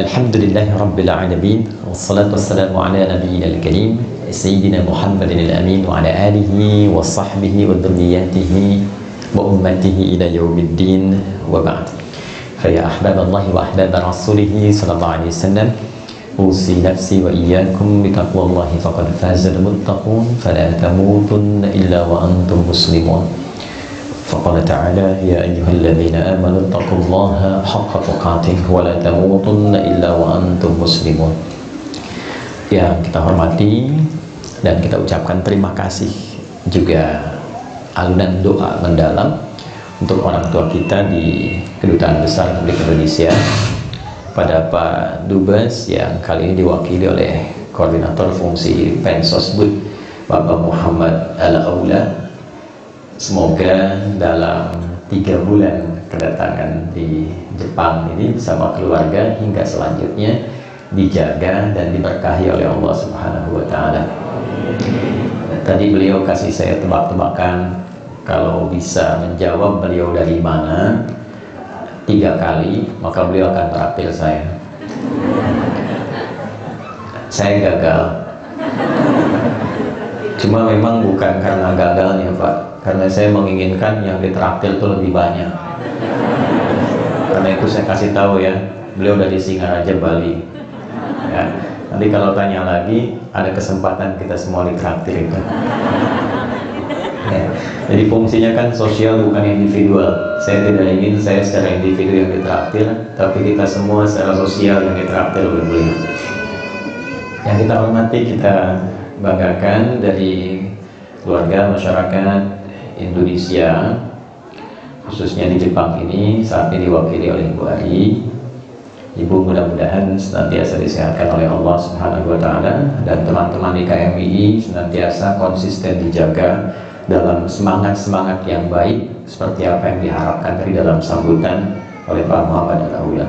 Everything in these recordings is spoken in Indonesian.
Alhamdulillahirabbil alamin wassalatu wassalamu ala nabiyyil karim sayyidina Muhammadin al-amin wa ala alihi wa sahbihi wa dhurriyyatihi wa ummatihi ila yaumiddin wa ba'd. Fa ya ahbaballahi wa ahbab rasulih sallallahu alaihi wasallam, usi nafsi wa iyyakum bi taqwallahi faqad fazal muttaqun fala tamutunna illa wa antum muslimun. فقال تعالى يا أيها الذين آمنوا اتقوا الله حق تقاته ولا تموتن إلا وأنتم مسلمون. Yang kita hormati dan kita ucapkan terima kasih juga alunan doa mendalam untuk orang tua kita di Kedutaan Besar Republik Indonesia, pada Pak Dubes yang kali ini diwakili oleh Koordinator Fungsi Pensosbud Bapak Muhammad Al-Aula. Semoga dalam 3 bulan kedatangan di Jepang ini bersama keluarga hingga selanjutnya dijaga dan diberkahi oleh Allah Subhanahu wa Ta'ala. Tadi beliau kasih saya tebak-tebakan, kalau bisa menjawab beliau dari mana 3 kali, maka beliau akan traktir saya. Saya gagal. Cuma memang bukan karena gagalnya, Pak, karena saya menginginkan yang ditraktir itu lebih banyak. Karena itu saya kasih tahu ya, beliau dari Singaraja, Bali ya. Nanti kalau tanya lagi, ada kesempatan kita semua ditraktir itu ya. Jadi fungsinya kan sosial, bukan individual. Saya tidak ingin saya secara individu yang ditraktir, tapi kita semua secara sosial yang ditraktir oleh beliau. Yang kita hormati, kita banggakan dari keluarga masyarakat Indonesia, khususnya di Jepang ini, saat ini diwakili oleh Ibu Ari. Ibu mudah-mudahan senantiasa disehatkan oleh Allah Subhanahu wa Ta'ala, dan teman-teman di KMI senantiasa konsisten dijaga dalam semangat-semangat yang baik seperti apa yang diharapkan tadi dalam sambutan oleh Pak Muhammad Al-Aula.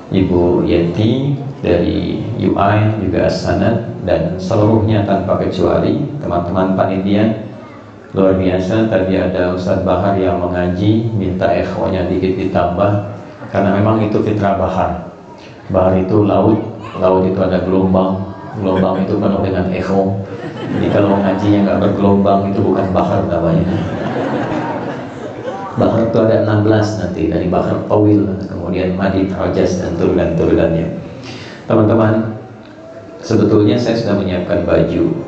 Ibu Yeti dari UI juga Sanad, dan seluruhnya tanpa kecuali teman-teman panitia luar biasa. Tadi ada Ustadz Bahar yang mengaji, minta ekhonya dikit ditambah, karena memang itu fitrah Bahar. Bahar itu laut, laut itu ada gelombang, gelombang itu penuh dengan ekho. Jadi kalau ngajinya nggak bergelombang, itu bukan Bahar namanya. Bahar itu ada 16 nanti, dari Bahar Tawil, kemudian Madid, Rajas, dan turunan-turunannya. Teman-teman, sebetulnya saya sudah menyiapkan baju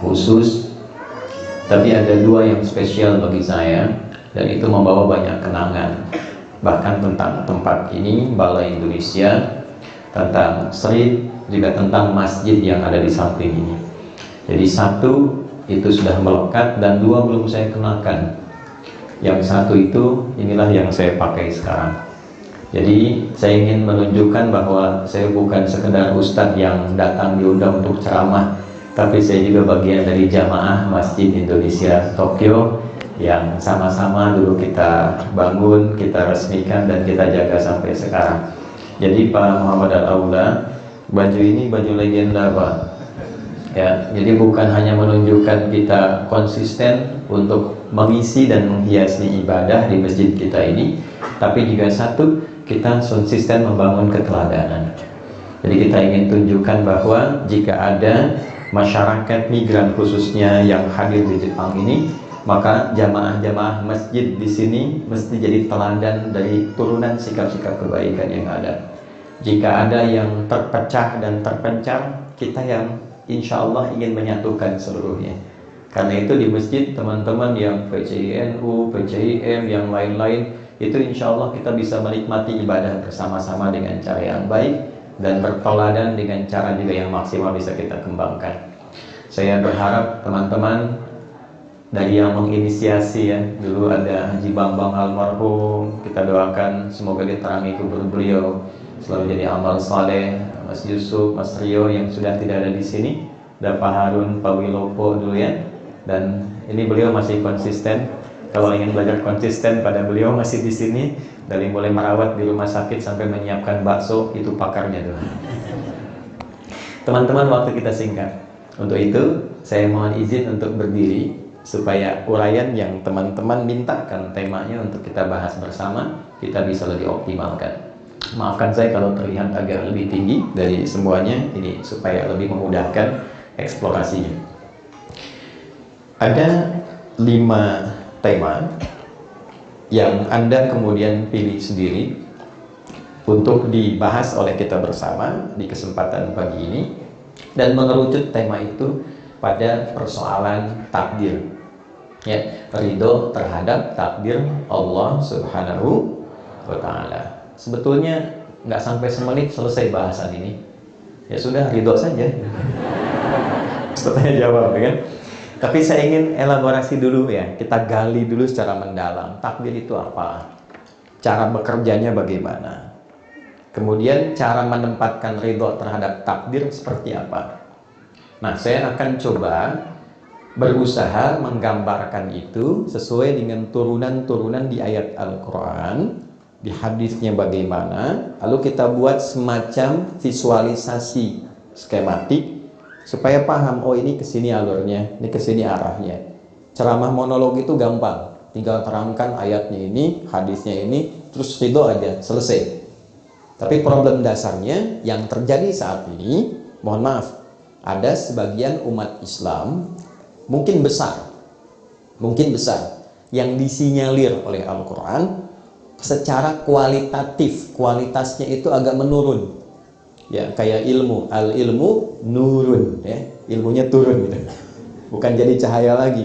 khusus, tapi ada 2 yang spesial bagi saya, dan itu membawa banyak kenangan, bahkan tentang tempat ini, Balai Indonesia, tentang street, juga tentang masjid yang ada di samping ini. Jadi 1 itu sudah melekat, dan 2 belum saya kenakan. Yang 1 itu, inilah yang saya pakai sekarang. Jadi saya ingin menunjukkan bahwa saya bukan sekedar ustadz yang datang diundang untuk ceramah, tapi saya juga bagian dari jamaah Masjid Indonesia Tokyo yang sama-sama dulu kita bangun, kita resmikan, dan kita jaga sampai sekarang. Jadi Pak Muhammad Al-Aula, baju ini baju legenda, Pak ya. Jadi bukan hanya menunjukkan kita konsisten untuk mengisi dan menghiasi ibadah di masjid kita ini, tapi juga 1, kita konsisten membangun keteladanan. Jadi kita ingin tunjukkan bahwa jika ada masyarakat migran khususnya yang hadir di Jepang ini, maka jamaah-jamaah masjid di sini mesti jadi teladan dari turunan sikap-sikap kebaikan yang ada. Jika ada yang terpecah dan terpencar, kita yang insya Allah ingin menyatukan seluruhnya. Karena itu di masjid, teman-teman yang PCINU, PCIM, yang lain-lain, itu insya Allah kita bisa menikmati ibadah bersama-sama dengan cara yang baik, dan bertoladan dengan cara juga yang maksimal bisa kita kembangkan. Saya berharap teman-teman dari yang menginisiasi ya, dulu ada Haji Bambang almarhum, kita doakan semoga diterangi kubur beliau, selalu jadi amal saleh. Mas Yusuf, Mas Rio yang sudah tidak ada di sini, ada Pak Harun, Pak Wilopo dulu ya, dan ini beliau masih konsisten. Kalau ingin belajar konsisten, pada beliau masih di sini, dari mulai merawat di rumah sakit sampai menyiapkan bakso, itu pakarnya tuh. Teman-teman, waktu kita singkat. Untuk itu, saya mohon izin untuk berdiri supaya uraian yang teman-teman mintakan temanya untuk kita bahas bersama, kita bisa lebih optimalkan. Maafkan saya kalau terlihat agak lebih tinggi dari semuanya, ini supaya lebih memudahkan eksplorasinya. Ada 5 tema yang Anda kemudian pilih sendiri untuk dibahas oleh kita bersama di kesempatan pagi ini, dan mengerucut tema itu pada persoalan takdir, ya, ridho terhadap takdir Allah Subhanahu wa Ta'ala. Sebetulnya nggak sampai semenit selesai bahasan ini, ya sudah, ridho saja. Setelah jawab, kan? Tapi saya ingin elaborasi dulu, ya, kita gali dulu secara mendalam. Takdir itu apa? Cara bekerjanya bagaimana? Kemudian cara menempatkan ridho terhadap takdir seperti apa? Nah, saya akan coba berusaha menggambarkan itu sesuai dengan turunan-turunan di ayat Al-Quran, di hadisnya bagaimana, lalu kita buat semacam visualisasi skematik supaya paham, oh ini kesini alurnya, ini kesini arahnya. Ceramah monolog itu gampang, tinggal terangkan ayatnya ini, hadisnya ini, terus ridho aja, selesai. Tapi problem dasarnya yang terjadi saat ini, mohon maaf, ada sebagian umat Islam mungkin besar yang disinyalir oleh Al-Quran secara kualitatif, kualitasnya itu agak menurun, ya, kayak ilmu, al ilmu nurun, ya, ilmunya turun gitu, bukan jadi cahaya lagi.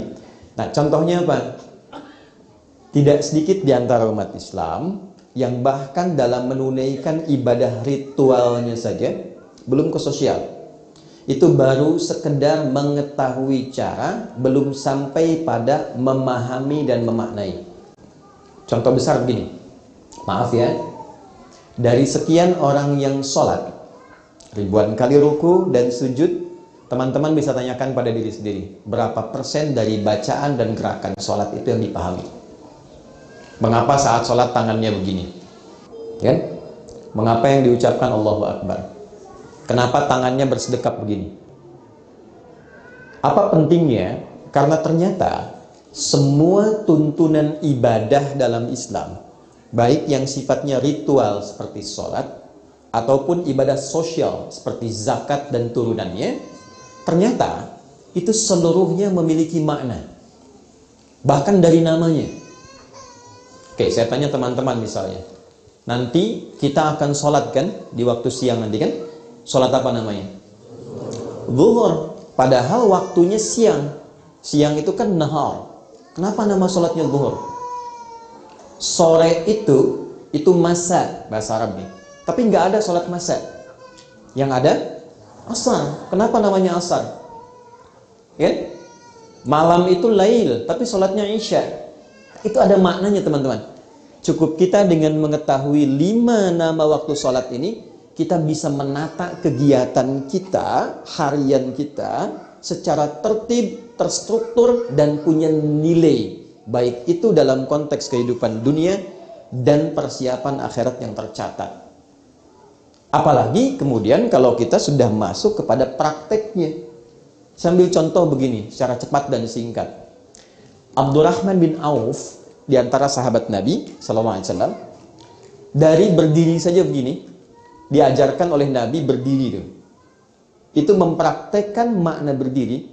Nah, contohnya apa? Tidak sedikit di antara umat Islam yang bahkan dalam menunaikan ibadah ritualnya saja belum ke sosial, itu baru sekedar mengetahui cara, belum sampai pada memahami dan memaknai. Contoh besar begini, maaf ya, dari sekian orang yang sholat, ribuan kali ruku dan sujud, teman-teman bisa tanyakan pada diri sendiri, berapa persen dari bacaan dan gerakan sholat itu yang dipahami? Mengapa saat sholat tangannya begini? Kan? Mengapa yang diucapkan Allahu Akbar? Kenapa tangannya bersedekap begini? Apa pentingnya? Karena ternyata semua tuntunan ibadah dalam Islam, baik yang sifatnya ritual seperti sholat, ataupun ibadah sosial seperti zakat dan turunannya, ternyata itu seluruhnya memiliki makna. Bahkan dari namanya. Oke, saya tanya teman-teman misalnya, nanti kita akan sholat kan, di waktu siang nanti kan, sholat apa namanya? Zuhur. Padahal waktunya siang. Siang itu kan nahar. Kenapa nama sholatnya zuhur? Sore itu masa, bahasa Arabnya. Tapi nggak ada sholat masa. Yang ada asar. Kenapa namanya asar? Ya? Malam itu lail, tapi sholatnya isya. Itu ada maknanya teman-teman. Cukup kita dengan mengetahui 5 nama waktu sholat ini, kita bisa menata kegiatan kita, harian kita, secara tertib, terstruktur, dan punya nilai. Baik itu dalam konteks kehidupan dunia dan persiapan akhirat yang tercatat. Apalagi kemudian kalau kita sudah masuk kepada prakteknya. Sambil contoh begini, secara cepat dan singkat. Abdurrahman bin Auf, di antara sahabat Nabi SAW, dari berdiri saja begini, diajarkan oleh Nabi berdiri. Itu mempraktekkan makna berdiri,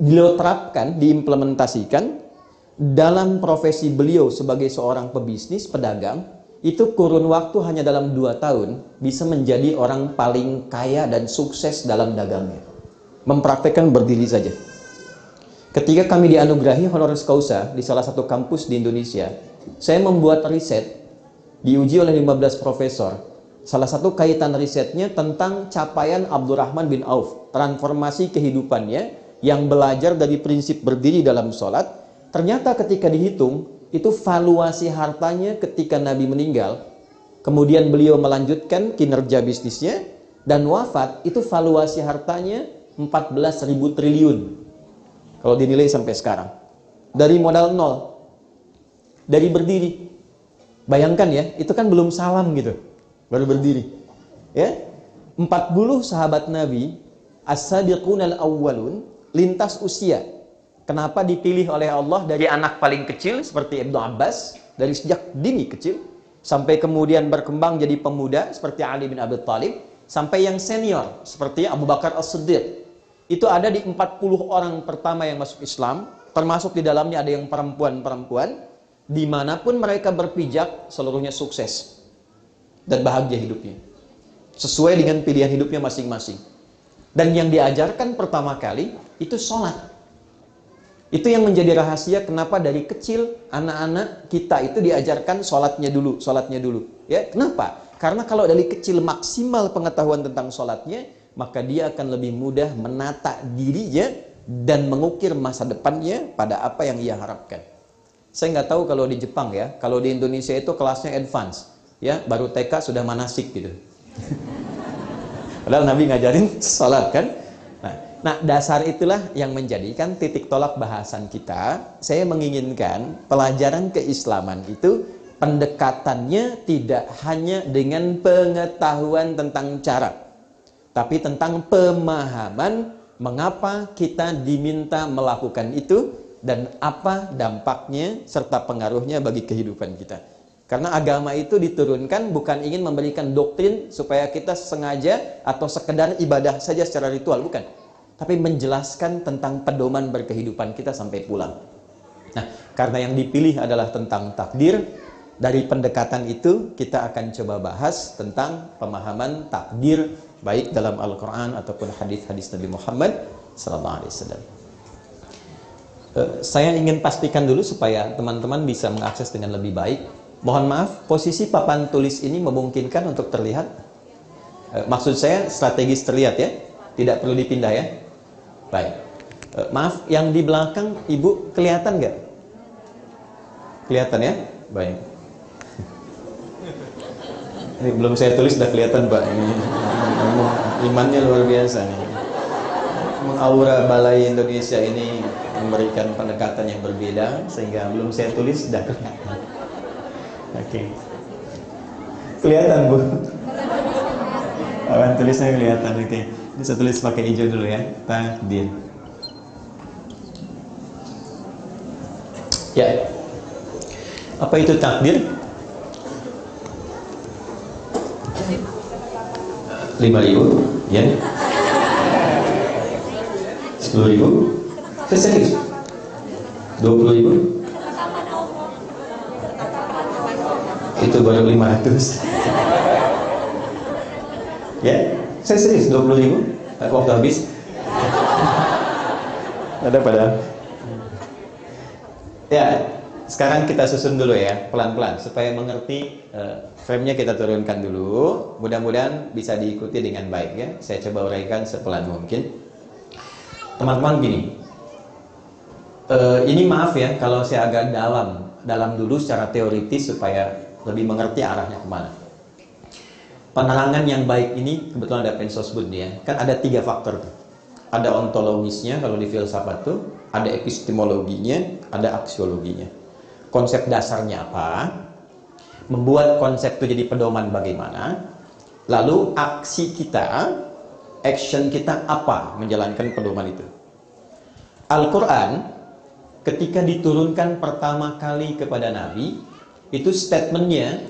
beliau terapkan, diimplementasikan dalam profesi beliau sebagai seorang pebisnis, pedagang. Itu kurun waktu hanya dalam 2 tahun bisa menjadi orang paling kaya dan sukses dalam dagangnya. Mempraktekkan berdiri saja. Ketika kami dianugerahi honoris causa di salah satu kampus di Indonesia, saya membuat riset, diuji oleh 15 profesor. Salah satu kaitan risetnya tentang capaian Abdurrahman bin Auf, transformasi kehidupannya yang belajar dari prinsip berdiri dalam sholat. Ternyata ketika dihitung, itu valuasi hartanya ketika Nabi meninggal, kemudian beliau melanjutkan kinerja bisnisnya, dan wafat, itu valuasi hartanya 14.000 triliun. Kalau dinilai sampai sekarang. Dari modal nol. Dari berdiri. Bayangkan ya, itu kan belum salam gitu. Baru berdiri. Ya. 40 sahabat Nabi, as-sabiqunal awwalun, lintas usia. Kenapa dipilih oleh Allah dari anak paling kecil seperti Ibnu Abbas, dari sejak dini kecil, sampai kemudian berkembang jadi pemuda seperti Ali bin Abi Thalib, sampai yang senior seperti Abu Bakar As-Siddiq. Itu ada di 40 orang pertama yang masuk Islam, termasuk di dalamnya ada yang perempuan-perempuan. Dimanapun mereka berpijak, seluruhnya sukses dan bahagia hidupnya, sesuai dengan pilihan hidupnya masing-masing. Dan yang diajarkan pertama kali itu sholat. Itu yang menjadi rahasia kenapa dari kecil anak-anak kita itu diajarkan sholatnya dulu. Ya, kenapa? Karena kalau dari kecil maksimal pengetahuan tentang sholatnya, maka dia akan lebih mudah menata dirinya dan mengukir masa depannya pada apa yang ia harapkan. Saya nggak tahu kalau di Jepang ya, kalau di Indonesia itu kelasnya advance, ya baru TK sudah manasik gitu. Padahal Nabi ngajarin sholat kan. Nah, dasar itulah yang menjadikan titik tolak bahasan kita. Saya menginginkan pelajaran keislaman itu pendekatannya tidak hanya dengan pengetahuan tentang cara, tapi tentang pemahaman mengapa kita diminta melakukan itu dan apa dampaknya serta pengaruhnya bagi kehidupan kita. Karena agama itu diturunkan bukan ingin memberikan doktrin supaya kita sengaja atau sekedar ibadah saja secara ritual, bukan. Tapi menjelaskan tentang pedoman berkehidupan kita sampai pulang. Nah, karena yang dipilih adalah tentang takdir, dari pendekatan itu kita akan coba bahas tentang pemahaman takdir baik dalam Al-Quran ataupun hadis-hadis Nabi Muhammad SAW. Saya ingin pastikan dulu supaya teman-teman bisa mengakses dengan lebih baik. Mohon maaf, posisi papan tulis ini memungkinkan untuk terlihat? Maksud saya strategis terlihat ya, tidak perlu dipindah ya. Baik, maaf, yang di belakang Ibu kelihatan nggak? Kelihatan ya? Baik. Ini belum saya tulis sudah kelihatan Pak. Ini imannya luar biasa nih. Aura Balai Indonesia ini memberikan pendekatan yang berbeda sehingga belum saya tulis sudah kelihatan. Oke. Kelihatan Bu? Awan tulisnya kelihatan. Oke. Ini saya tulis pakai hijau dulu ya. Takdir. Ya. Apa itu takdir? 5.000 ya. 10.000. Serius? 20.000? Itu baru 500. Ya, saya serius 20.000. Waktu habis. Ada pada. Ya, sekarang kita susun dulu ya, pelan-pelan supaya mengerti. Frame-nya kita turunkan dulu. Mudah-mudahan bisa diikuti dengan baik ya. Saya coba uraikan sepelan mungkin. Teman-teman gini. Ini maaf ya kalau saya agak dalam dulu secara teoritis supaya lebih mengerti arahnya kemana. Penerangan yang baik ini kebetulan ada pensosbud ya. Kan ada 3 faktor tuh. Ada ontologisnya kalau di filsafat tuh, ada epistemologinya, ada aksiologinya. Konsep dasarnya apa? Membuat konsep itu jadi pedoman bagaimana? Lalu aksi kita, action kita apa menjalankan pedoman itu? Al-Quran ketika diturunkan pertama kali kepada Nabi, itu statementnya,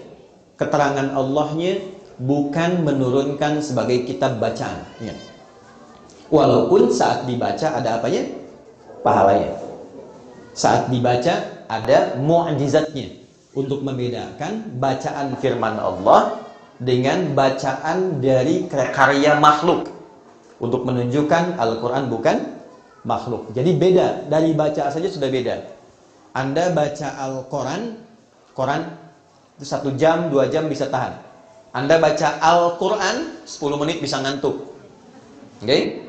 keterangan Allahnya bukan menurunkan sebagai kitab bacaan ya. Walaupun saat dibaca ada apanya? Pahalanya. Saat dibaca ada mu'jizatnya untuk membedakan bacaan firman Allah dengan bacaan dari karya makhluk, untuk menunjukkan Al-Quran bukan makhluk. Jadi beda, dari baca saja sudah beda. Anda baca Al-Quran itu 1 jam, 2 jam bisa tahan. Anda baca Al-Quran 10 menit bisa ngantuk. Oke?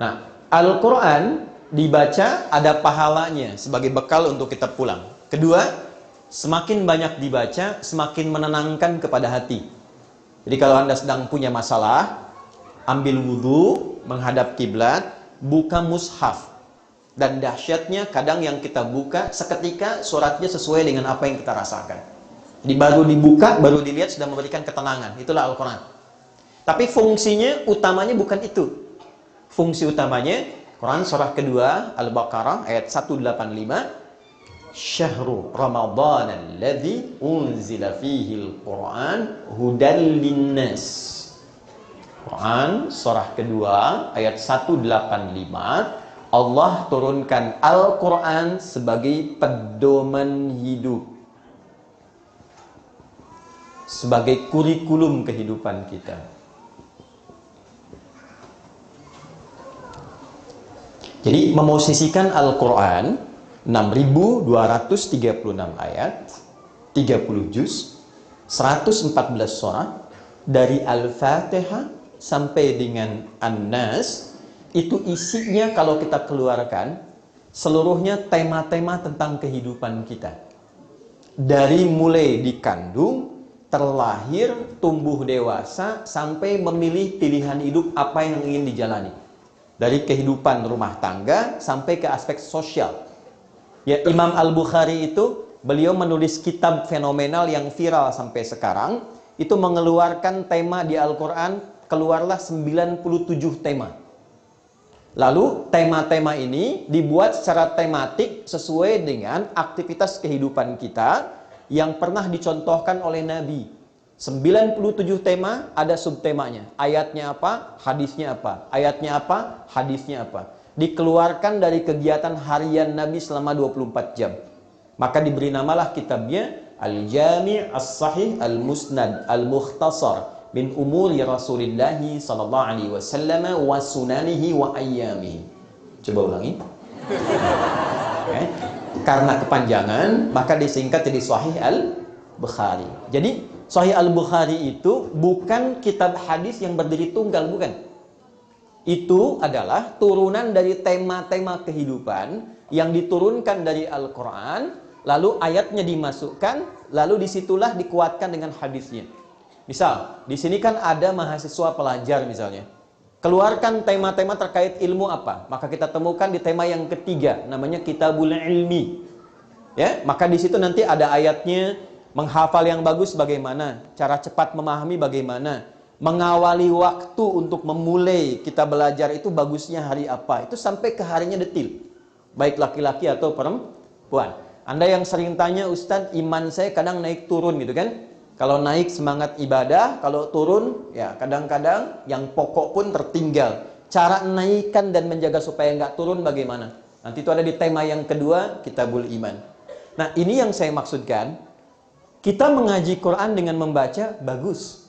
Nah, Al-Quran dibaca ada pahalanya sebagai bekal untuk kita pulang. Kedua, semakin banyak dibaca, semakin menenangkan kepada hati. Jadi kalau Anda sedang punya masalah, ambil wudhu, menghadap kiblat, buka mushaf. Dan dahsyatnya kadang yang kita buka seketika suratnya sesuai dengan apa yang kita rasakan. Jadi baru dibuka, baru dilihat sudah memberikan ketenangan. Itulah Al-Quran. Tapi fungsinya utamanya bukan itu. Fungsi utamanya Quran surah kedua Al-Baqarah ayat 185. Syahrul Ramadan alladzi unzila fihi al-Qur'an hudan linnas. Quran surah kedua ayat 185, Allah turunkan Al-Quran sebagai pedoman hidup, sebagai kurikulum kehidupan kita. Jadi memosisikan Al-Quran 6.236 ayat, 30 juz, 114 surah, dari Al-Fatihah sampai dengan An-Nas, itu isinya kalau kita keluarkan seluruhnya tema-tema tentang kehidupan kita. Dari mulai dikandung, terlahir, tumbuh dewasa, sampai memilih pilihan hidup apa yang ingin dijalani. Dari kehidupan rumah tangga sampai ke aspek sosial. Ya, Imam Al-Bukhari itu, beliau menulis kitab fenomenal yang viral sampai sekarang. Itu mengeluarkan tema di Al-Quran, keluarlah 97 tema. Lalu tema-tema ini dibuat secara tematik sesuai dengan aktivitas kehidupan kita yang pernah dicontohkan oleh Nabi. 97 tema ada subtemanya. Ayatnya apa? Hadisnya apa? Ayatnya apa? Hadisnya apa? Dikeluarkan dari kegiatan harian Nabi selama 24 jam. Maka diberi namalah kitabnya Al-Jami' As-Sahih Al-Musnad Al-Mukhtasar min umuri Rasulillahi sallallahu alaihi wasallam wa sunanihi wa ayyamihi. Coba ulangi. Okay. Karena kepanjangan maka disingkat jadi Sahih Al-Bukhari. Jadi Sahih Al-Bukhari itu bukan kitab hadis yang berdiri tunggal, bukan. Itu adalah turunan dari tema-tema kehidupan yang diturunkan dari Al-Quran, lalu ayatnya dimasukkan, lalu disitulah dikuatkan dengan hadisnya. Misal, di sini kan ada mahasiswa pelajar misalnya. Keluarkan tema-tema terkait ilmu apa? Maka kita temukan di tema yang ketiga, namanya Kitabul Ilmi. Ya, maka di situ nanti ada ayatnya. Menghafal yang bagus bagaimana, cara cepat memahami bagaimana, mengawali waktu untuk memulai kita belajar itu bagusnya hari apa, itu sampai ke harinya detil, baik laki-laki atau perempuan. Anda yang sering tanya, Ustadz, iman saya kadang naik turun gitu kan. Kalau naik semangat ibadah, kalau turun ya kadang-kadang yang pokok pun tertinggal. Cara naikkan dan menjaga supaya nggak turun bagaimana? Nanti itu ada di tema yang kedua, Kitabul Iman. Nah, ini yang saya maksudkan. Kita mengaji Quran dengan membaca, bagus.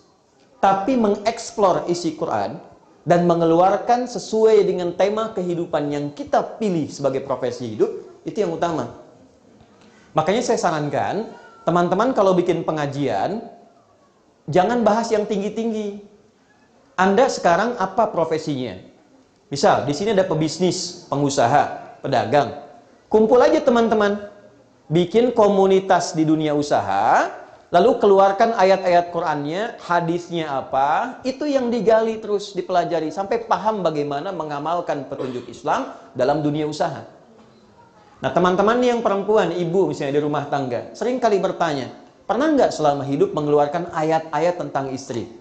Tapi mengeksplor isi Quran dan mengeluarkan sesuai dengan tema kehidupan yang kita pilih sebagai profesi hidup, itu yang utama. Makanya saya sarankan, teman-teman kalau bikin pengajian, jangan bahas yang tinggi-tinggi. Anda sekarang apa profesinya? Misal, di sini ada pebisnis, pengusaha, pedagang. Kumpul aja teman-teman. Bikin komunitas di dunia usaha, lalu keluarkan ayat-ayat Qur'annya, hadisnya apa, itu yang digali terus, dipelajari, sampai paham bagaimana mengamalkan petunjuk Islam dalam dunia usaha. Nah, teman-teman yang perempuan, ibu misalnya di rumah tangga, sering kali bertanya, pernah nggak selama hidup mengeluarkan ayat-ayat tentang istri,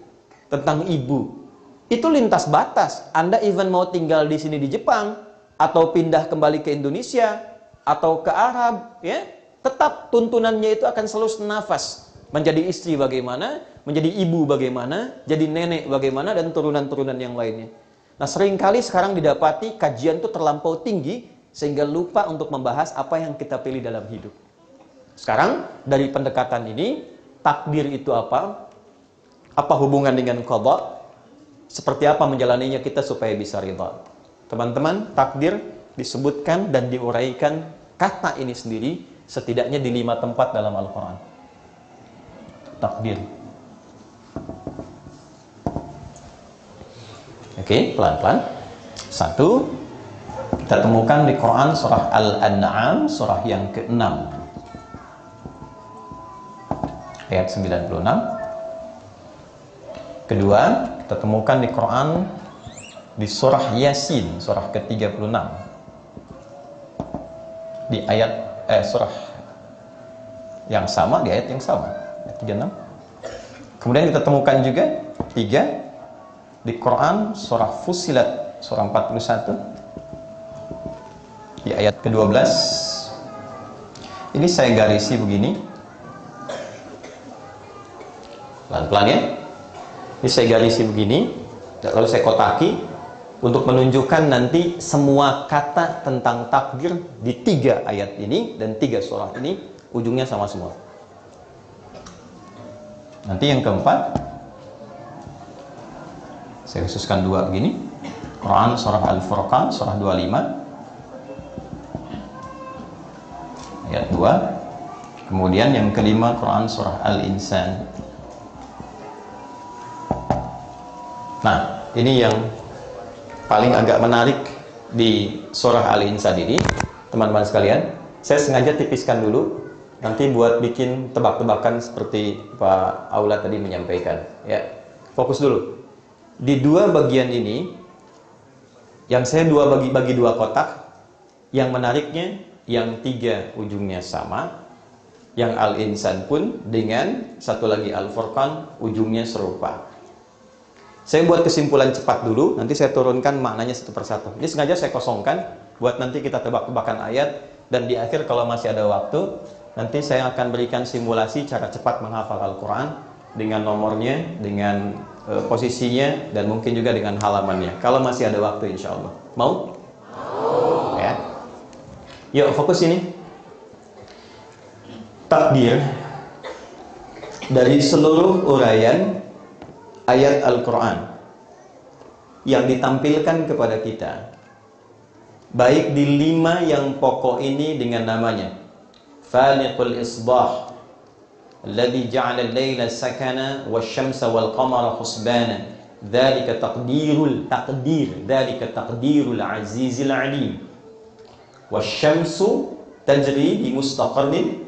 tentang ibu? Itu lintas batas. Anda even mau tinggal di sini di Jepang, atau pindah kembali ke Indonesia, atau ke Arab, ya, tetap tuntunannya itu akan selalu senafas. Menjadi istri bagaimana, menjadi ibu bagaimana, jadi nenek bagaimana, dan turunan-turunan yang lainnya. Nah, seringkali sekarang didapati kajian itu terlampau tinggi, sehingga lupa untuk membahas apa yang kita pilih dalam hidup. Sekarang, dari pendekatan ini, takdir itu apa? Apa hubungan dengan qada? Seperti apa menjalaninya kita supaya bisa ridha? Teman-teman, takdir disebutkan dan diuraikan kata ini sendiri setidaknya di 5 tempat dalam Al-Quran. Takdir. Oke, pelan-pelan. 1, kita temukan di Quran surah Al-An'am, surah yang ke-6, ayat 96. Kedua, kita temukan di Quran di surah Yasin, surah ke-36, di ayat surah yang sama, di ayat yang sama, ayat 36. Kemudian kita temukan juga 3 di Quran surah Fussilat, surah 41, di ayat ke-12. Ini saya garisi begini. Pelan-pelan ya. Ini saya garisi begini, lalu saya kotaki untuk menunjukkan nanti semua kata tentang takdir di 3 ayat ini dan 3 surah ini ujungnya sama semua. Nanti yang keempat saya khususkan 2 begini. Quran surah Al-Furqan surah 25 ayat 2. Kemudian yang kelima Quran surah Al-Insan. Nah, ini yang paling agak menarik di surah Al-Insan ini, teman-teman sekalian. Saya sengaja tipiskan dulu, nanti buat bikin tebak-tebakan seperti Pak Aula tadi menyampaikan. Ya, fokus dulu. Di 2 bagian ini, yang saya bagi 2 kotak. Yang menariknya, yang 3 ujungnya sama. Yang Al-Insan pun dengan satu lagi Al-Furqan ujungnya serupa. Saya buat kesimpulan cepat dulu, nanti saya turunkan maknanya satu persatu. Ini sengaja saya kosongkan buat nanti kita tebak-tebakan ayat, dan di akhir kalau masih ada waktu, nanti saya akan berikan simulasi cara cepat menghafal Al-Quran dengan nomornya, dengan posisinya, dan mungkin juga dengan halamannya. Kalau masih ada waktu insya Allah. Mau? Mau. Ya. Yuk fokus ini. Takdir dari seluruh uraian ayat Al-Quran yang ditampilkan kepada kita, baik di 5 yang pokok ini dengan namanya Faliqul Isbah, alladhi ja'ala al-layla sakana wasyamsa wal-qamara husbana, dzalika taqdirul azizil alim, wasyamsu tajri bi mustaqarrin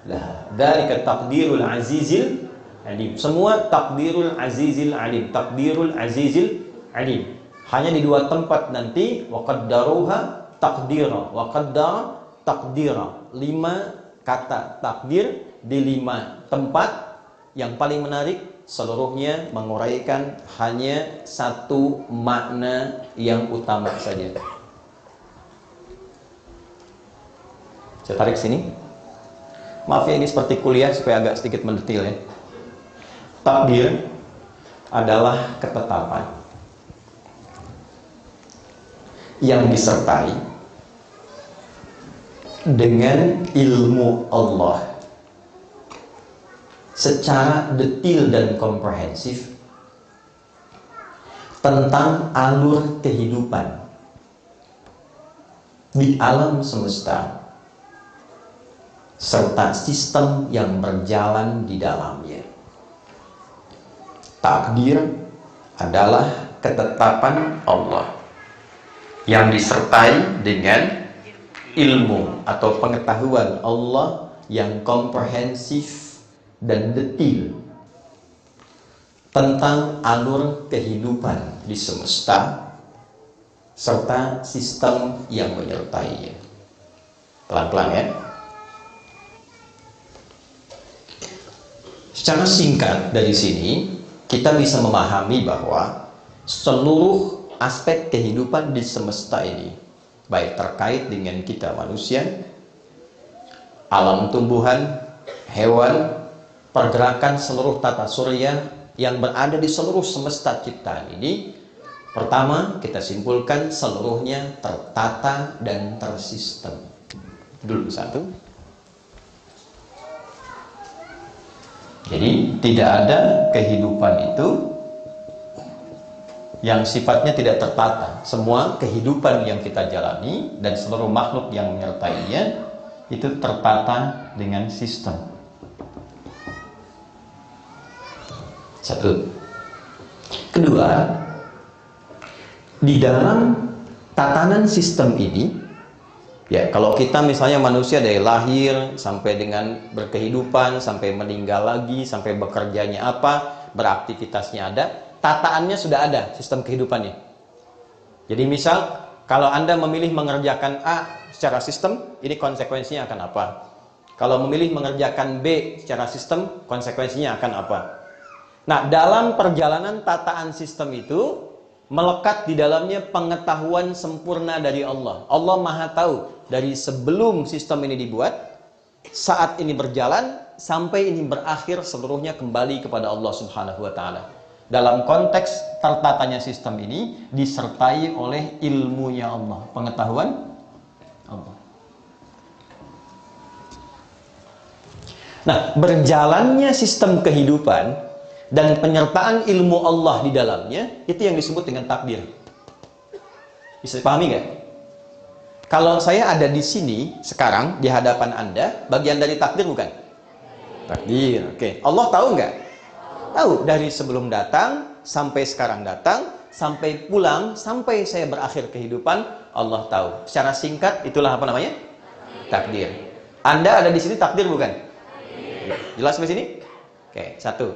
laha, dzalika taqdirul azizil alim. Semua takdirul azizil alim, takdirul azizil alim. Hanya di 2 tempat nanti wa qaddaruha taqdira, wa qaddara taqdira. 5 kata takdir di 5 tempat. Yang paling menarik, seluruhnya menguraikan hanya 1 makna yang utama saja. Saya tarik sini. Maaf ya, ini seperti kuliah supaya agak sedikit mendetil ya. Takdir adalah ketetapan yang disertai dengan ilmu Allah secara detil dan komprehensif tentang alur kehidupan di alam semesta serta sistem yang berjalan di dalamnya. Takdir adalah ketetapan Allah yang disertai dengan ilmu atau pengetahuan Allah yang komprehensif dan detil tentang alur kehidupan di semesta serta sistem yang menyertainya. Pelan-pelan ya. Secara singkat dari sini kita bisa memahami bahwa seluruh aspek kehidupan di semesta ini, baik terkait dengan kita manusia, alam tumbuhan, hewan, pergerakan seluruh tata surya yang berada di seluruh semesta ciptaan ini, pertama kita simpulkan seluruhnya tertata dan tersistem. Dulu satu. Jadi tidak ada kehidupan itu yang sifatnya tidak tertata. Semua kehidupan yang kita jalani dan seluruh makhluk yang menyertainya itu tertata dengan sistem. Satu. Kedua, di dalam tatanan sistem ini, ya, kalau kita misalnya manusia dari lahir sampai dengan berkehidupan, sampai meninggal lagi, sampai bekerjanya apa, beraktivitasnya ada, tataannya sudah ada sistem kehidupannya. Jadi misal, kalau Anda memilih mengerjakan A secara sistem, ini konsekuensinya akan apa? Kalau memilih mengerjakan B secara sistem, konsekuensinya akan apa? Nah, dalam perjalanan tataan sistem itu, melekat di dalamnya pengetahuan sempurna dari Allah. Allah Maha tahu dari sebelum sistem ini dibuat saat ini berjalan sampai ini berakhir, seluruhnya kembali kepada Allah Subhanahu wa taala. Dalam konteks tertatanya sistem ini disertai oleh ilmunya Allah, pengetahuan Allah. Nah, berjalannya sistem kehidupan dan penyertaan ilmu Allah di dalamnya, itu yang disebut dengan takdir. Bisa dipahami nggak? Kalau saya ada di sini sekarang di hadapan Anda, bagian dari takdir bukan? Takdir. Oke. Allah tahu nggak? Tahu. Dari sebelum datang sampai sekarang datang, sampai pulang, sampai saya berakhir kehidupan, Allah tahu. Secara singkat itulah apa namanya? Takdir. Anda ada di sini takdir bukan? Jelas sampai sini? Oke, 1.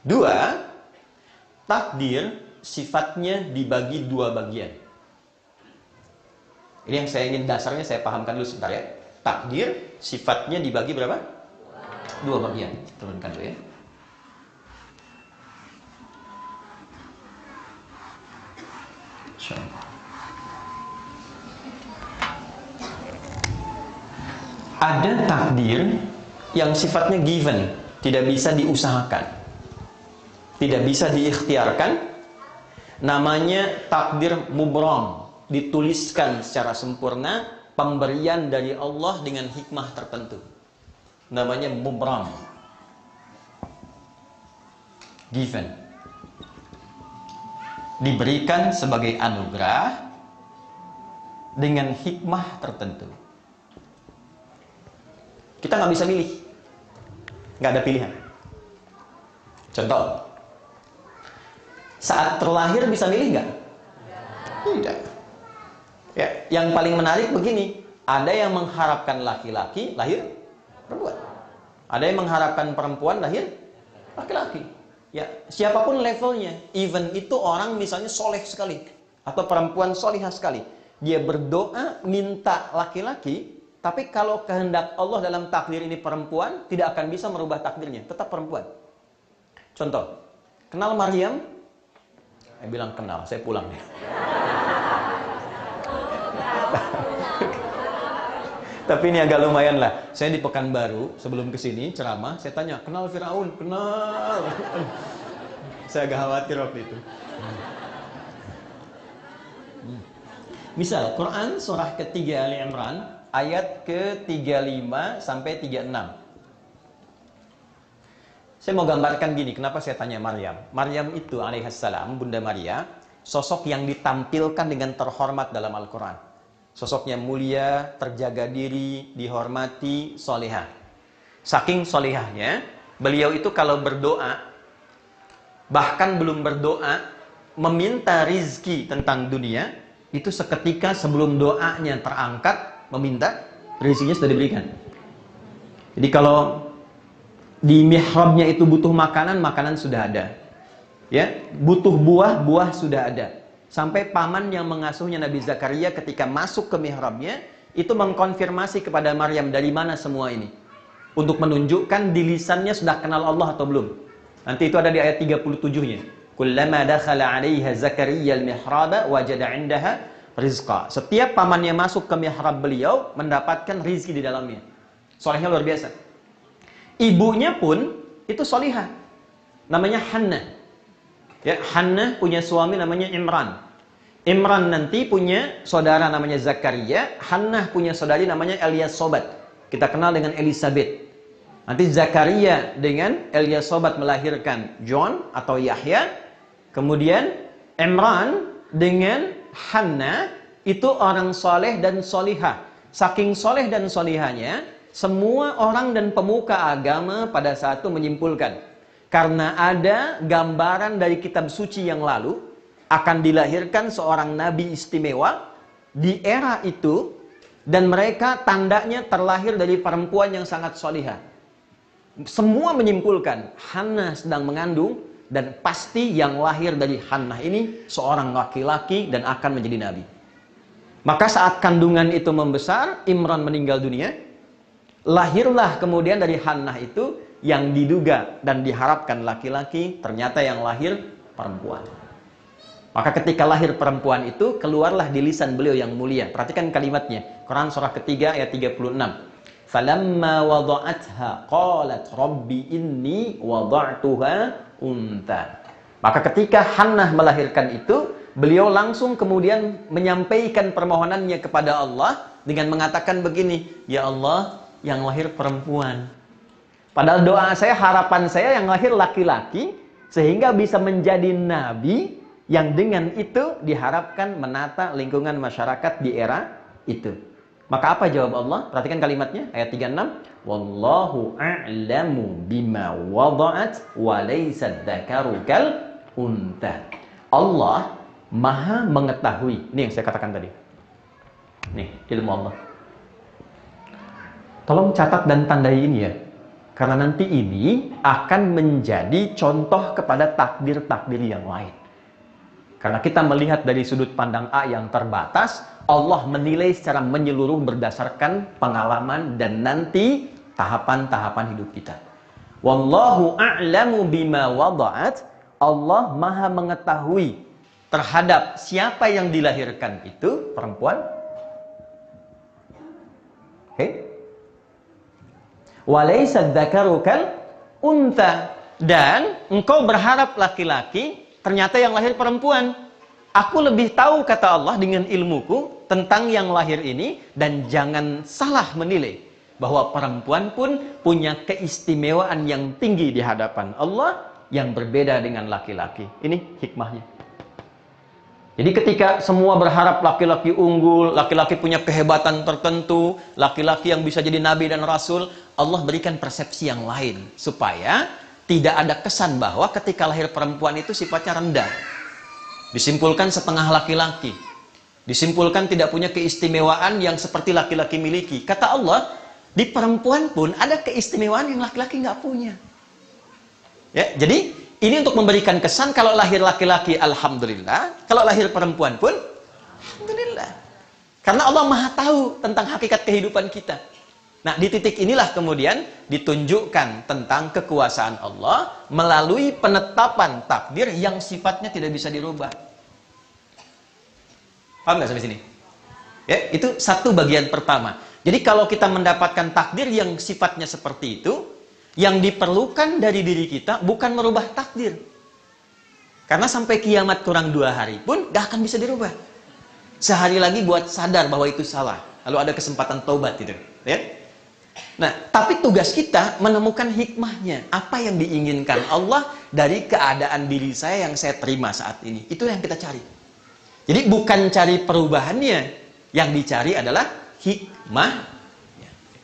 2, takdir sifatnya dibagi 2 bagian. Ini yang saya ingin dasarnya saya pahamkan dulu sebentar ya. Takdir sifatnya dibagi berapa? 2 bagian. Turunkan dulu ya. Ada takdir yang sifatnya given, tidak bisa diusahakan, tidak bisa diikhtiarkan. Namanya takdir mubram, dituliskan secara sempurna, pemberian dari Allah dengan hikmah tertentu. Namanya mubram, given, diberikan sebagai anugerah dengan hikmah tertentu. Kita nggak bisa milih, nggak ada pilihan. Contoh, saat terlahir bisa milih nggak? Tidak. Ya, yang paling menarik begini, ada yang mengharapkan laki-laki lahir perempuan, ada yang mengharapkan perempuan lahir laki-laki. Ya, siapapun levelnya, even itu orang misalnya soleh sekali atau perempuan solihah sekali, dia berdoa minta laki-laki. Tapi kalau kehendak Allah dalam takdir ini perempuan, tidak akan bisa merubah takdirnya, tetap perempuan. Contoh, kenal Maryam? Saya bilang kenal, saya pulang nih. Tapi ini agak lumayan lah. Saya di Pekanbaru, sebelum kesini ceramah, saya tanya, kenal Firaun? Kenal. Saya agak khawatir waktu itu. Misal, Quran surah ketiga Ali Imran, ayat ke-35 sampai 36. Saya mau gambarkan gini, kenapa saya tanya Maryam. Maryam itu alaihissalam, Bunda Maria, sosok yang ditampilkan dengan terhormat dalam Al-Quran. Sosoknya mulia, terjaga diri, dihormati, solehah. Saking solehahnya, beliau itu kalau berdoa, bahkan belum berdoa, meminta rizki tentang dunia, itu seketika sebelum doanya terangkat, meminta, rezekinya sudah diberikan. Jadi kalau di mihrabnya itu butuh makanan, makanan sudah ada. Ya, butuh buah, buah sudah ada. Sampai paman yang mengasuhnya Nabi Zakaria ketika masuk ke mihrabnya, itu mengkonfirmasi kepada Maryam dari mana semua ini. Untuk menunjukkan di lisannya sudah kenal Allah atau belum. Nanti itu ada di ayat 37-nya. Kullama dakhala 'alaiha Zakaria al-mihraba wajada 'indaha rizqa. Setiap pamannya masuk ke mihrab beliau mendapatkan rizki di dalamnya. Solehnya luar biasa. Ibunya pun itu solihah. Namanya Hannah. Ya, Hannah punya suami namanya Imran. Imran nanti punya saudara namanya Zakaria. Hannah punya saudari namanya Elyasobat. Kita kenal dengan Elizabeth. Nanti Zakaria dengan Elyasobat melahirkan John atau Yahya. Kemudian Imran dengan Hannah itu orang soleh dan solihah. Saking soleh dan solihahnya, semua orang dan pemuka agama pada saat itu menyimpulkan, karena ada gambaran dari kitab suci yang lalu akan dilahirkan seorang nabi istimewa di era itu, dan mereka tandanya terlahir dari perempuan yang sangat solihah. Semua menyimpulkan Hannah sedang mengandung, dan pasti yang lahir dari Hannah ini seorang laki-laki dan akan menjadi nabi. Maka saat kandungan itu membesar, Imran meninggal dunia, lahirlah kemudian dari Hannah itu yang diduga dan diharapkan laki-laki, ternyata yang lahir perempuan. Maka ketika lahir perempuan itu, keluarlah di lisan beliau yang mulia. Perhatikan kalimatnya, Quran surah ketiga ayat 36. Falamma wada'atha qalat rabbi inni wada'tuha unta. Maka ketika Hannah melahirkan itu, beliau langsung kemudian menyampaikan permohonannya kepada Allah dengan mengatakan begini, ya Allah, yang lahir perempuan. Padahal doa saya, harapan saya yang lahir laki-laki, sehingga bisa menjadi nabi yang dengan itu diharapkan menata lingkungan masyarakat di era itu. Maka apa jawab Allah? Perhatikan kalimatnya, ayat 36. Wallahu a'lamu bima wada'at wa laysa dzakaru kal unta. Allah Maha mengetahui. Ini yang saya katakan tadi. Nih, ilmu Allah. Tolong catat dan tandai ini ya. Karena nanti ini akan menjadi contoh kepada takdir-takdir yang lain. Karena kita melihat dari sudut pandang A yang terbatas, Allah menilai secara menyeluruh berdasarkan pengalaman dan nanti tahapan-tahapan hidup kita. Wallahu a'lamu bima wada'at. Allah Maha mengetahui terhadap siapa yang dilahirkan itu perempuan. Oke. Walaysa dzakaru kal unta. Dan engkau berharap laki-laki, ternyata yang lahir perempuan. Aku lebih tahu, kata Allah, dengan ilmuku tentang yang lahir ini. Dan jangan salah menilai bahwa perempuan pun punya keistimewaan yang tinggi di hadapan Allah yang berbeda dengan laki-laki. Ini hikmahnya. Jadi ketika semua berharap laki-laki unggul, laki-laki punya kehebatan tertentu, laki-laki yang bisa jadi nabi dan rasul, Allah berikan persepsi yang lain supaya tidak ada kesan bahwa ketika lahir perempuan itu sifatnya rendah. Disimpulkan setengah laki-laki. Disimpulkan tidak punya keistimewaan yang seperti laki-laki miliki. Kata Allah, di perempuan pun ada keistimewaan yang laki-laki nggak punya. Ya, jadi ini untuk memberikan kesan kalau lahir laki-laki, alhamdulillah. Kalau lahir perempuan pun, alhamdulillah. Karena Allah Maha tahu tentang hakikat kehidupan kita. Nah, di titik inilah kemudian ditunjukkan tentang kekuasaan Allah melalui penetapan takdir yang sifatnya tidak bisa dirubah. Paham nggak sampai sini? Ya, itu satu bagian pertama. Jadi kalau kita mendapatkan takdir yang sifatnya seperti itu, yang diperlukan dari diri kita bukan merubah takdir. Karena sampai kiamat kurang 2 hari pun gak akan bisa dirubah. Sehari lagi buat sadar bahwa itu salah. Lalu ada kesempatan taubat itu. Ya? Nah, tapi tugas kita menemukan hikmahnya. Apa yang diinginkan Allah dari keadaan diri saya yang saya terima saat ini. Itu yang kita cari. Jadi bukan cari perubahannya. Yang dicari adalah hikmah.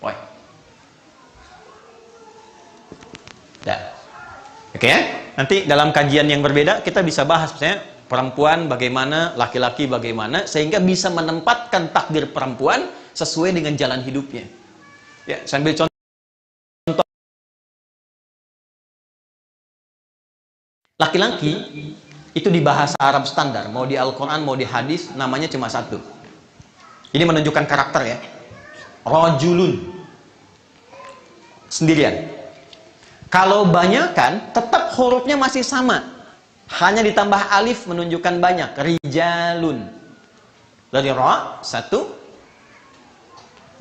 Poin. Oke ya? Nanti dalam kajian yang berbeda kita bisa bahas misalnya perempuan bagaimana, laki-laki bagaimana, sehingga bisa menempatkan takdir perempuan sesuai dengan jalan hidupnya. Ya, saya ambil contoh. Laki-laki itu di bahasa Arab standar, mau di Al-Quran, mau di hadis, namanya cuma satu. Ini menunjukkan karakter ya. Rajulun. Sendirian. Kalau banyakan, tetap hurufnya masih sama. Hanya ditambah alif menunjukkan banyak. Rijalun. Dari ra, satu.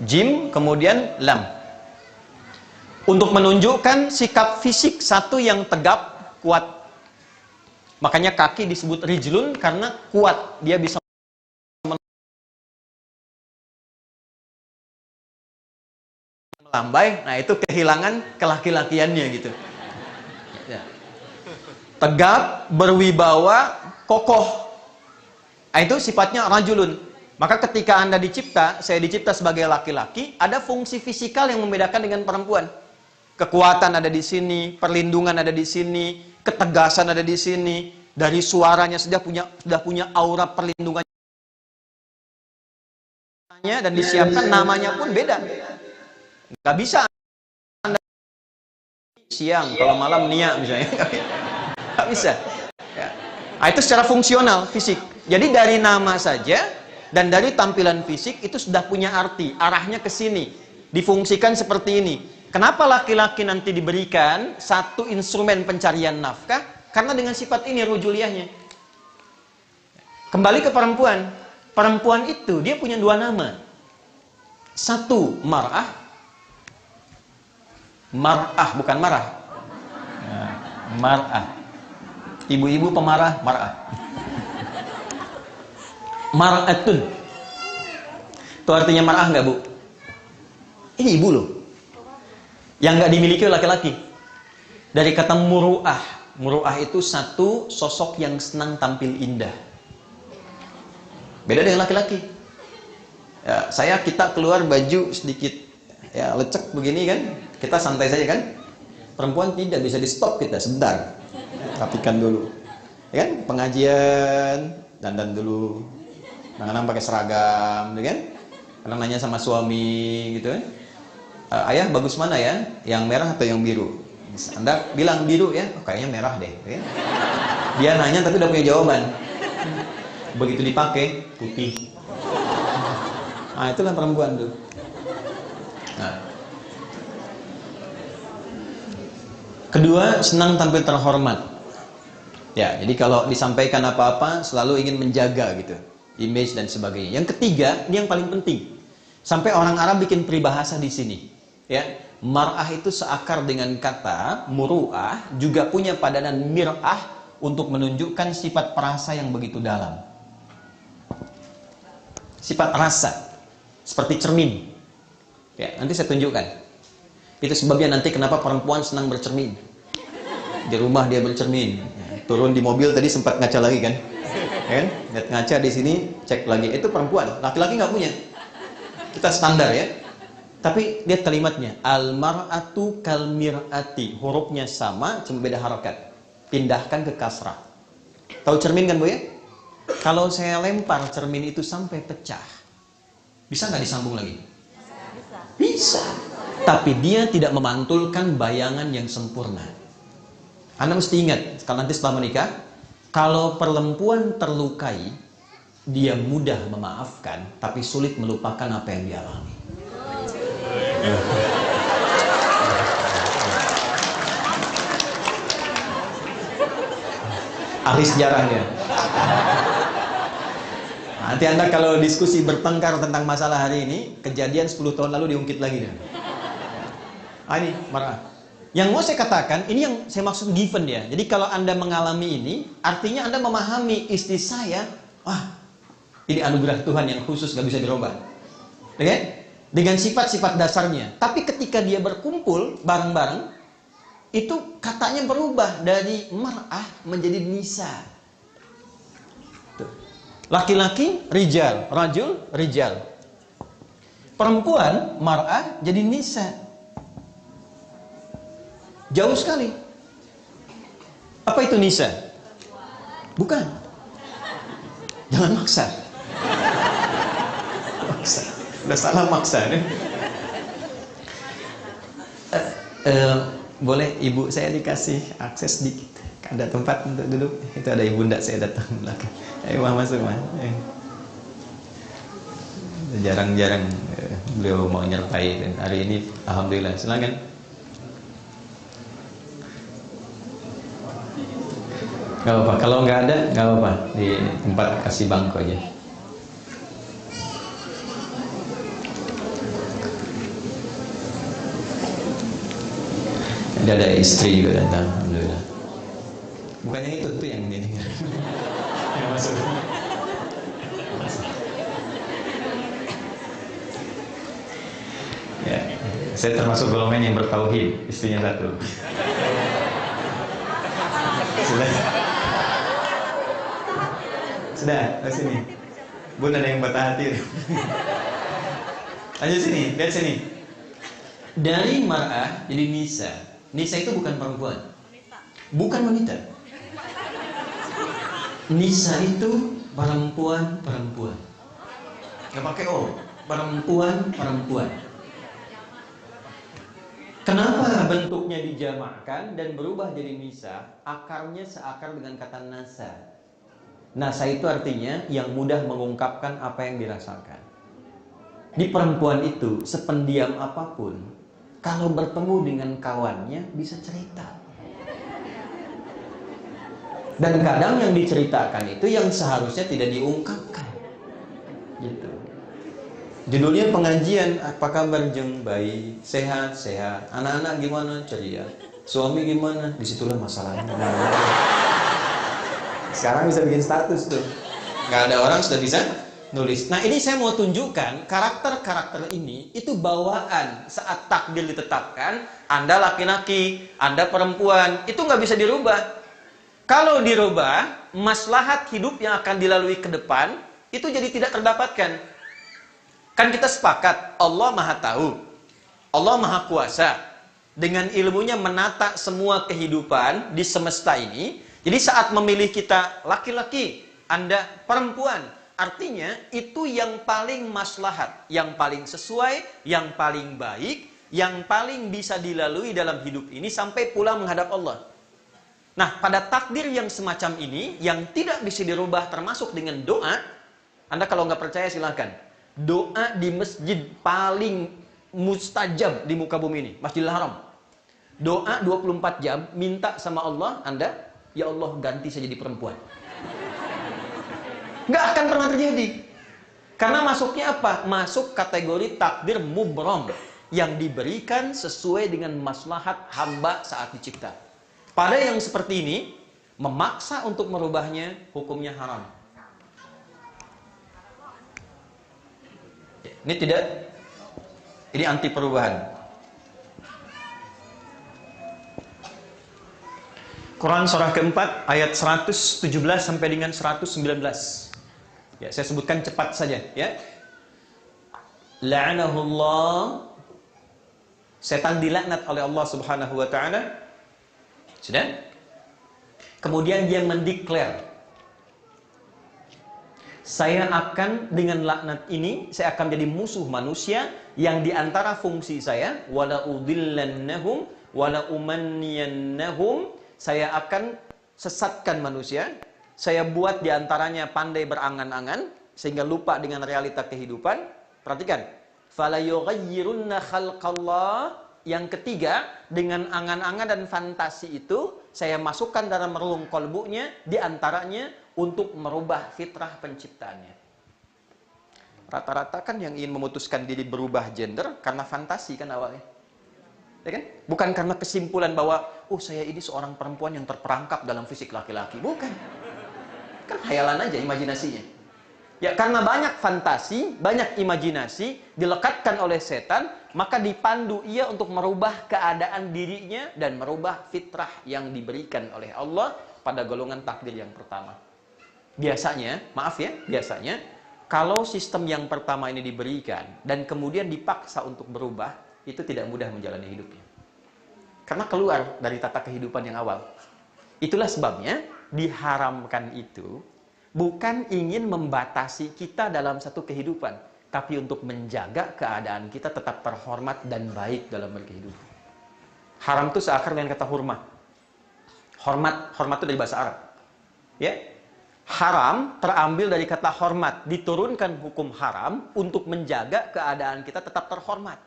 Jim, kemudian lam. Untuk menunjukkan sikap fisik satu yang tegap, kuat. Makanya kaki disebut rijlun karena kuat. Dia bisa melambai. Nah, itu kehilangan kelaki-lakiannya gitu. Ya. Tegap, berwibawa, kokoh. Nah, itu sifatnya rajulun. Maka ketika Anda dicipta, saya dicipta sebagai laki-laki, ada fungsi fisikal yang membedakan dengan perempuan. Kekuatan ada di sini, perlindungan ada di sini, ketegasan ada di sini. Dari suaranya sudah punya aura perlindungan. Dan disiapkan namanya pun beda. Nggak bisa Anda siang, kalau malam Nia misalnya. Nggak bisa. Ya. Nah, itu secara fungsional, fisik. Jadi dari nama saja dan dari tampilan fisik itu sudah punya arti, arahnya ke sini, difungsikan seperti ini. Kenapa laki-laki nanti diberikan satu instrumen pencarian nafkah? Karena dengan sifat ini rujuliahnya. Kembali ke perempuan. Perempuan itu dia punya 2 nama. Satu mar'ah, Mar'ah, bukan marah. Nah, mar'ah. Ibu-ibu pemarah, mar'ah. Mar'atun. Itu artinya mar'ah nggak, Bu? Ini ibu loh. Yang nggak dimiliki oleh laki-laki. Dari kata muru'ah. Muru'ah itu satu sosok yang senang tampil indah. Beda dengan laki-laki. Ya, kita keluar baju sedikit ya lecek begini kan, kita santai saja kan. Perempuan tidak, bisa di stop kita sebentar, rapikan dulu ya kan, pengajian dandan dulu, kadang-kadang pakai seragam ya kan, kadang nanya sama suami gitu kan, ayah bagus mana ya, yang merah atau yang biru? Anda bilang biru ya, oh, kayaknya merah deh ya. Dia nanya tapi udah punya jawaban. Begitu dipakai putih. Nah, itulah perempuan tuh. Nah. Kedua, senang tampil terhormat. Ya, jadi kalau disampaikan apa-apa selalu ingin menjaga gitu, image dan sebagainya. Yang ketiga, ini yang paling penting. Sampai orang Arab bikin peribahasa di sini. Ya, mar'ah itu seakar dengan kata muru'ah, juga punya padanan mir'ah untuk menunjukkan sifat perasa yang begitu dalam. Sifat rasa. Seperti cermin. Ya, nanti saya tunjukkan. Itu sebabnya nanti kenapa perempuan senang bercermin. Di rumah dia bercermin. Ya, turun di mobil tadi sempat ngaca lagi kan? Ya kan? Lihat ngaca di sini, cek lagi. Itu perempuan. Laki-laki nggak punya. Kita standar ya. Tapi lihat kalimatnya. Al-mar'atu kal-mir'ati. Hurufnya sama, cuma beda harokat. Pindahkan ke kasrah. Tahu cermin kan Bu ya? Kalau saya lempar cermin itu sampai pecah, bisa nggak disambung lagi? Bisa. Tapi dia tidak memantulkan bayangan yang sempurna. Anda mesti ingat, kalau nanti setelah menikah, kalau perempuan terlukai, dia mudah memaafkan, tapi sulit melupakan apa yang dia alami. Ahli sejarahnya. Nanti Anda kalau diskusi bertengkar tentang masalah hari ini, kejadian 10 tahun lalu diungkit lagi. Ini marah. Yang mau saya katakan, ini yang saya maksud given ya. Jadi kalau Anda mengalami ini, artinya Anda memahami istri saya, ini anugerah Tuhan yang khusus, gak bisa dirubah. Okay? Dengan sifat-sifat dasarnya. Tapi ketika dia berkumpul bareng-bareng, itu katanya berubah dari mar'ah menjadi nisa. Laki-laki rijal, rajul rijal. Perempuan mar'ah jadi nisa. Jauh sekali. Apa itu nisa? Bukan. Jangan maksa. Udah salah maksa nih. Boleh ibu saya dikasih akses dikit. Ada tempat untuk duduk. Itu ada ibunda saya datang belakang. Ayo masuk mas. Jarang-jarang beliau mau nyertai dan hari ini alhamdulillah. Silakan. Gak apa-apa. Kalau nggak ada nggak apa-apa. Di tempat kasih bangku aja. Dia ada istri juga datang, alhamdulillah. Bukannya itu tuh yang ini. Yang masuk. Ya, saya termasuk golongan yang bertauhid, istrinya satu. Sudah, ke sini. Bun ada yang patah hati. Lanjut sini, lihat sini. Dari mar'ah jadi nisa. Nisa itu bukan perempuan. Bukan wanita. Nisa itu perempuan. Gak pakai O. Perempuan. Kenapa bentuknya dijamakkan dan berubah jadi nisa? Akarnya seakar dengan kata nasa. Nasa itu artinya yang mudah mengungkapkan apa yang dirasakan. Di perempuan itu, sependiam apapun, kalau bertemu dengan kawannya bisa cerita. Dan kadang yang diceritakan itu yang seharusnya tidak diungkapkan. Gitu. Judulnya pengajian, apa kabar jeng? Baik, sehat, sehat. Anak-anak gimana? Ceria. Suami gimana? Disitulah masalahnya. Sekarang bisa bikin status tuh. Nggak ada orang sudah bisa nulis. Nah ini saya mau tunjukkan karakter-karakter ini itu bawaan saat takdir ditetapkan. Anda laki-laki, Anda perempuan, itu nggak bisa dirubah. Kalau dirubah, maslahat hidup yang akan dilalui ke depan itu jadi tidak terdapatkan. Kan kita sepakat, Allah Maha Tahu, Allah Maha Kuasa, dengan ilmunya menata semua kehidupan di semesta ini. Jadi saat memilih kita laki-laki, Anda perempuan, artinya itu yang paling maslahat, yang paling sesuai, yang paling baik, yang paling bisa dilalui dalam hidup ini sampai pulang menghadap Allah. Nah, pada takdir yang semacam ini, yang tidak bisa dirubah termasuk dengan doa, Anda kalau nggak percaya silahkan. Doa di masjid paling mustajab di muka bumi ini, Masjidil Haram. Doa 24 jam, minta sama Allah, Anda, ya Allah ganti saya jadi perempuan. Nggak akan pernah terjadi. Karena masuknya apa? Masuk kategori takdir mubrom, yang diberikan sesuai dengan maslahat hamba saat dicipta. Pada yang seperti ini, memaksa untuk merubahnya, hukumnya haram. Ini tidak, ini anti perubahan. Quran surah keempat, ayat 117 sampai dengan 119. Ya, saya sebutkan cepat saja, ya. La'anahullah, setan dilaknat oleh Allah Subhanahu wa taala. Sudah? Kemudian dia mendeklar, saya akan dengan laknat ini, saya akan jadi musuh manusia yang diantara fungsi saya, wala udillannahum wala umanniyannahum, saya akan sesatkan manusia, saya buat diantaranya pandai berangan-angan sehingga lupa dengan realita kehidupan. Perhatikan, fala yughayyirunna khalqallah. Yang ketiga, dengan angan-angan dan fantasi itu, saya masukkan dalam relung kolbunya, diantaranya untuk merubah fitrah penciptaannya. Rata-rata kan yang ingin memutuskan diri berubah gender, karena fantasi kan awalnya. Ya kan? Bukan karena kesimpulan bahwa, oh saya ini seorang perempuan yang terperangkap dalam fisik laki-laki. Bukan. Kan hayalan aja, imajinasinya. Ya karena banyak fantasi, banyak imajinasi, dilekatkan oleh setan, maka dipandu ia untuk merubah keadaan dirinya dan merubah fitrah yang diberikan oleh Allah pada golongan takdir yang pertama. Biasanya, maaf ya, biasanya kalau sistem yang pertama ini diberikan dan kemudian dipaksa untuk berubah, itu tidak mudah menjalani hidupnya. Karena keluar dari tata kehidupan yang awal. Itulah sebabnya diharamkan itu bukan ingin membatasi kita dalam satu kehidupan, tapi untuk menjaga keadaan kita tetap terhormat dan baik dalam berkehidupan. Haram itu seakar dengan kata hurmat. Hormat itu dari bahasa Arab. Ya. Haram terambil dari kata hormat, diturunkan hukum haram untuk menjaga keadaan kita tetap terhormat.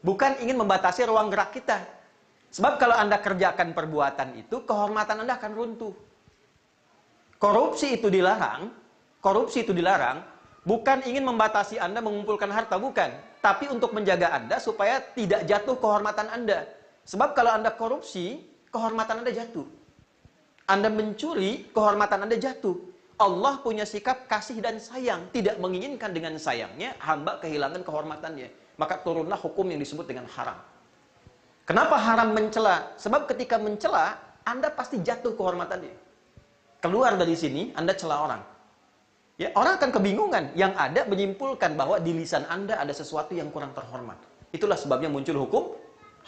Bukan ingin membatasi ruang gerak kita. Sebab kalau Anda kerjakan perbuatan itu, kehormatan Anda akan runtuh. Korupsi itu dilarang, bukan ingin membatasi Anda mengumpulkan harta, bukan. Tapi untuk menjaga Anda supaya tidak jatuh kehormatan Anda. Sebab kalau Anda korupsi, kehormatan Anda jatuh. Anda mencuri, kehormatan Anda jatuh. Allah punya sikap kasih dan sayang, tidak menginginkan dengan sayangnya hamba kehilangan kehormatannya. Maka turunlah hukum yang disebut dengan haram. Kenapa haram mencela? Sebab ketika mencela, Anda pasti jatuh kehormatannya. Keluar dari sini, Anda cela orang. Ya, orang akan kebingungan. Yang ada menyimpulkan bahwa di lisan Anda ada sesuatu yang kurang terhormat. Itulah sebabnya muncul hukum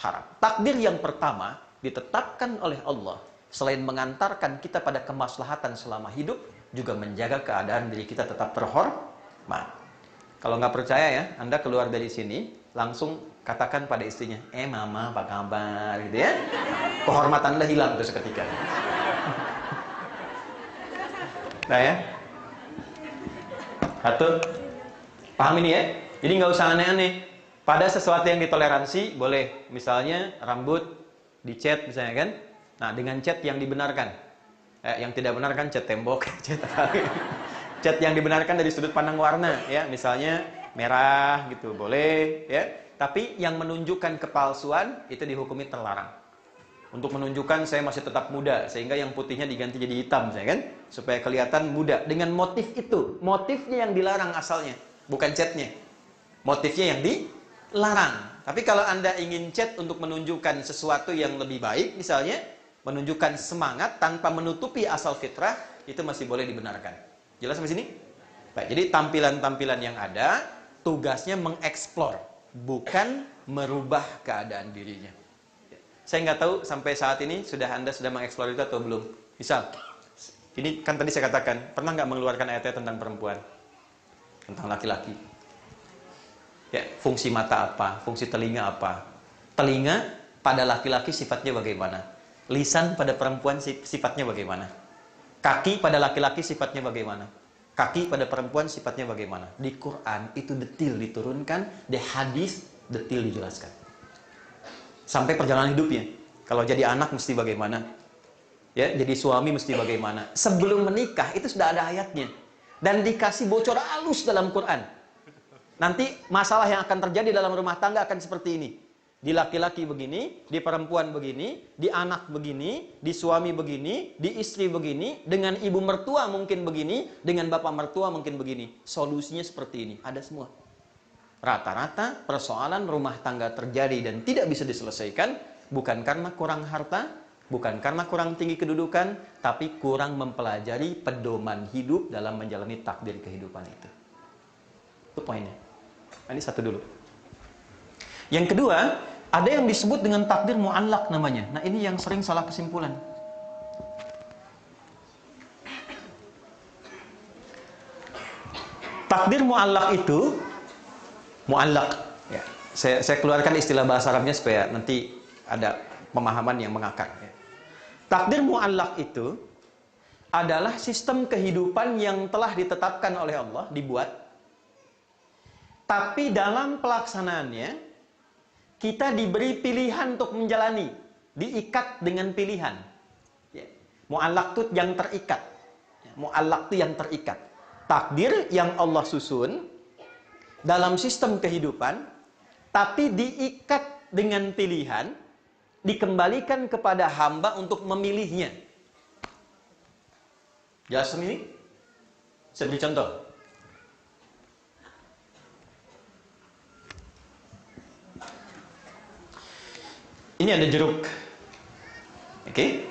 haram. Takdir yang pertama ditetapkan oleh Allah. Selain mengantarkan kita pada kemaslahatan selama hidup, juga menjaga keadaan diri kita tetap terhormat. Kalau nggak percaya ya, Anda keluar dari sini, langsung katakan pada istrinya, mama apa kabar, gitu ya. Kehormatan Anda hilang itu seketika. Nah ya, satu, paham ini ya? Jadi nggak usah aneh-aneh. Pada sesuatu yang ditoleransi, boleh. Misalnya rambut dicat misalnya kan. Nah dengan cat yang dibenarkan. Yang tidak benar kan cat tembok, cat yang dibenarkan dari sudut pandang warna. Ya, misalnya merah gitu, boleh ya. Tapi yang menunjukkan kepalsuan itu dihukumi terlarang. Untuk menunjukkan saya masih tetap muda, sehingga yang putihnya diganti jadi hitam, saya kan, supaya kelihatan muda. Dengan motif itu, motifnya yang dilarang asalnya, bukan catnya. Motifnya yang dilarang. Tapi kalau Anda ingin cat untuk menunjukkan sesuatu yang lebih baik, misalnya menunjukkan semangat tanpa menutupi asal fitrah, itu masih boleh dibenarkan. Jelas sampai sini? Baik, jadi tampilan-tampilan yang ada tugasnya mengeksplor, bukan merubah keadaan dirinya. Saya nggak tahu sampai saat ini Anda sudah mengeksplor itu atau belum. Misal, ini kan tadi saya katakan, pernah nggak mengeluarkan ayat-ayat tentang perempuan, tentang laki-laki? Ya, fungsi mata apa, fungsi telinga apa? Telinga pada laki-laki sifatnya bagaimana? Lisan pada perempuan sifatnya bagaimana? Kaki pada laki-laki sifatnya bagaimana? Kaki pada perempuan sifatnya bagaimana? Di Quran itu detil diturunkan, di hadis detil dijelaskan. Sampai perjalanan hidupnya. Kalau jadi anak mesti bagaimana? Ya, jadi suami mesti bagaimana? Sebelum menikah itu sudah ada ayatnya. Dan dikasih bocor halus dalam Quran. Nanti masalah yang akan terjadi dalam rumah tangga akan seperti ini. Di laki-laki begini, di perempuan begini, di anak begini, di suami begini, di istri begini, dengan ibu mertua mungkin begini, dengan bapak mertua mungkin begini. Solusinya seperti ini, ada semua. Rata-rata persoalan rumah tangga terjadi dan tidak bisa diselesaikan bukan karena kurang harta, bukan karena kurang tinggi kedudukan, tapi kurang mempelajari pedoman hidup dalam menjalani takdir kehidupan itu. Itu poinnya. Ini satu dulu. Yang kedua, ada yang disebut dengan takdir mu'allaq namanya. Nah, ini yang sering salah kesimpulan. Takdir mu'allaq itu mu'allaq. Ya. Saya keluarkan istilah bahasa Arabnya supaya nanti ada pemahaman yang mengakar. Ya. Takdir mu'allaq itu adalah sistem kehidupan yang telah ditetapkan oleh Allah, dibuat. Tapi dalam pelaksanaannya, kita diberi pilihan untuk menjalani. Diikat dengan pilihan. Ya. Mu'allaq itu yang terikat. Ya. Mu'allaq itu yang terikat. Takdir yang Allah susun dalam sistem kehidupan, tapi diikat dengan pilihan, dikembalikan kepada hamba untuk memilihnya. Jelas ini? Saya beri contoh. Ini ada jeruk. Oke?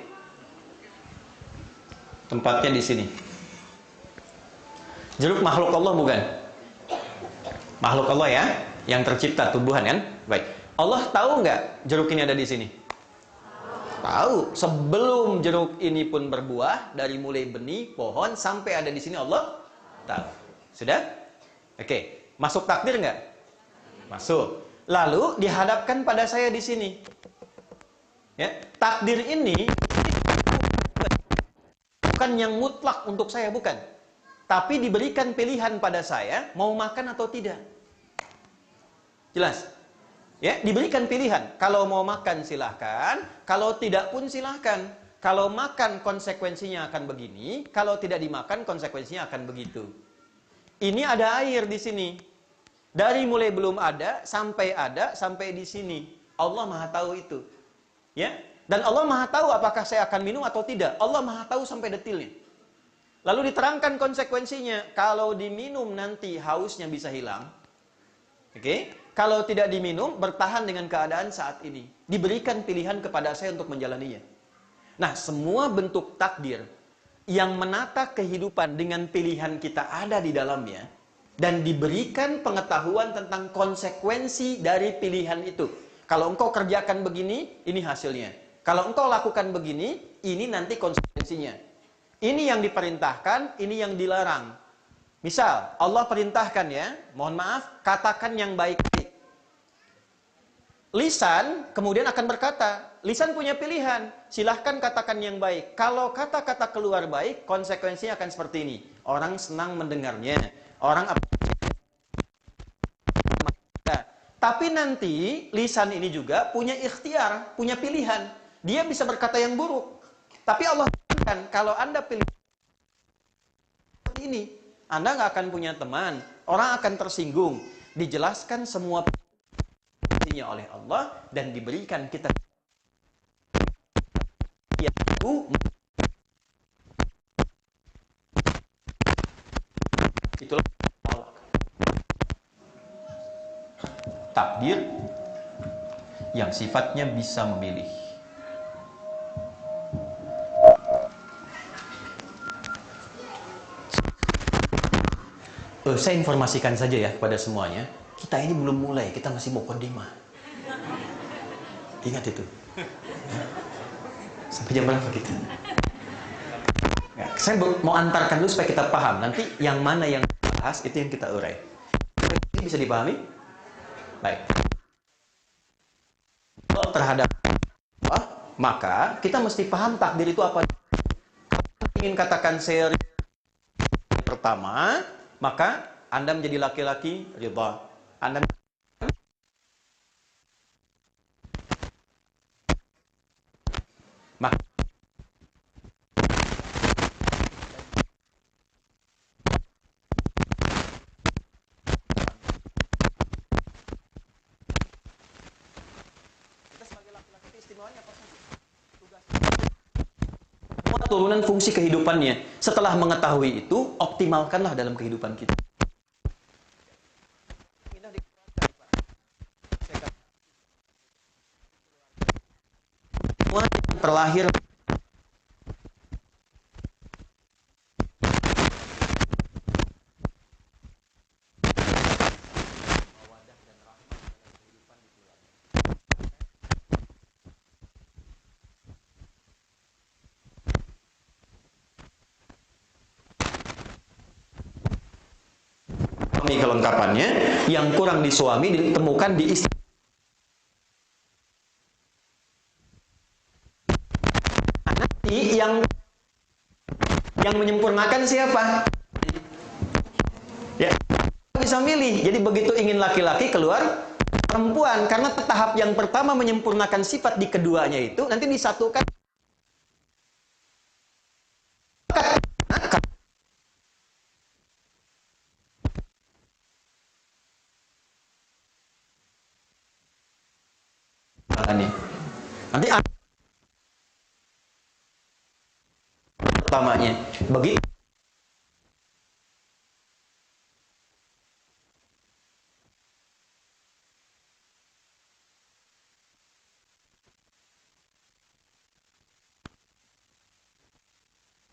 Tempatnya di sini. Jeruk makhluk Allah bukan? Makhluk Allah ya, yang tercipta tumbuhan kan? Baik. Allah tahu nggak jeruk ini ada di sini? Tahu. Sebelum jeruk ini pun berbuah, dari mulai benih, pohon, sampai ada di sini Allah tahu. Sudah? Oke. Masuk takdir nggak? Masuk. Lalu dihadapkan pada saya di sini. Ya, takdir ini bukan yang mutlak untuk saya, bukan. Tapi diberikan pilihan pada saya mau makan atau tidak. Jelas? Ya, diberikan pilihan. Kalau mau makan silahkan, kalau tidak pun silahkan. Kalau makan konsekuensinya akan begini, kalau tidak dimakan konsekuensinya akan begitu. Ini ada air di sini. Dari mulai belum ada sampai di sini. Allah Maha tahu itu. Ya, dan Allah Maha tahu apakah saya akan minum atau tidak. Allah Maha tahu sampai detilnya. Lalu diterangkan konsekuensinya. Kalau diminum nanti hausnya bisa hilang. Oke? Kalau tidak diminum, bertahan dengan keadaan saat ini. Diberikan pilihan kepada saya untuk menjalaninya. Nah, semua bentuk takdir yang menata kehidupan dengan pilihan kita ada di dalamnya. Dan diberikan pengetahuan tentang konsekuensi dari pilihan itu. Kalau engkau kerjakan begini, ini hasilnya. Kalau engkau lakukan begini, ini nanti konsekuensinya. Ini yang diperintahkan, ini yang dilarang. Misal, Allah perintahkan ya, mohon maaf, katakan yang baik-baik. Lisan kemudian akan berkata, lisan punya pilihan, silahkan katakan yang baik. Kalau kata-kata keluar baik, konsekuensinya akan seperti ini. Orang senang mendengarnya. Orang tapi nanti lisan ini juga punya ikhtiar, punya pilihan. Dia bisa berkata yang buruk. Tapi Allah katakan, kalau Anda pilih ini, Anda nggak akan punya teman, orang akan tersinggung. Dijelaskan semua isinya oleh Allah dan diberikan kita yaitu itulah takdir yang sifatnya bisa memilih. Saya informasikan saja ya kepada semuanya, kita ini belum mulai, kita masih mukadimah. Ingat itu. Sampai jam berapa kita? Ya, saya mau antarkan dulu supaya kita paham. Nanti yang mana yang bahas itu yang kita urai. Ini bisa dipahami? Baik. Kalau terhadap apa, maka kita mesti paham takdir itu apa. Kalau ingin katakan seri pertama, maka Anda menjadi laki-laki ridha. Anda maka kita sebagai laki-laki istimewanya apa saja? Tugas turunan fungsi kehidupannya. Setelah mengetahui itu, optimalkanlah dalam kehidupan kita. Semua yang terlahir kelengkapannya, yang kurang di suami ditemukan di istri. Nanti yang menyempurnakan siapa? Ya, bisa milih. Jadi begitu ingin laki-laki keluar perempuan, karena tahap yang pertama menyempurnakan sifat di keduanya itu nanti disatukan. Nanti pertamanya begitu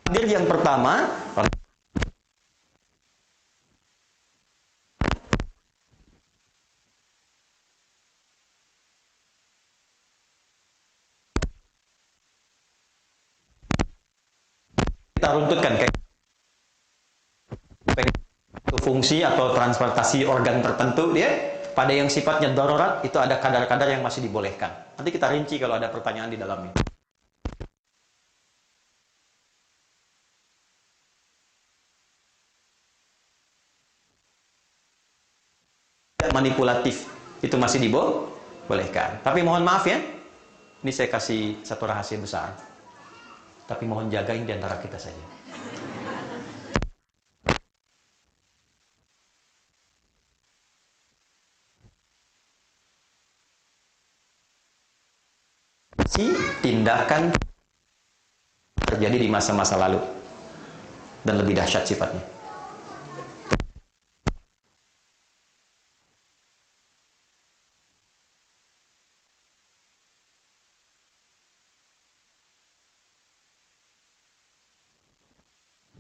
takdir yang pertama kita runtutkan kayak fungsi atau transportasi organ tertentu dia pada yang sifatnya darurat itu ada kadar-kadar yang masih dibolehkan. Nanti kita rinci kalau ada pertanyaan di dalamnya. Manipulatif itu masih dibolehkan. Tapi mohon maaf ya, ini saya kasih satu rahasia besar. Tapi mohon jagain di antara kita saja. Tindakan terjadi di masa-masa lalu dan lebih dahsyat sifatnya.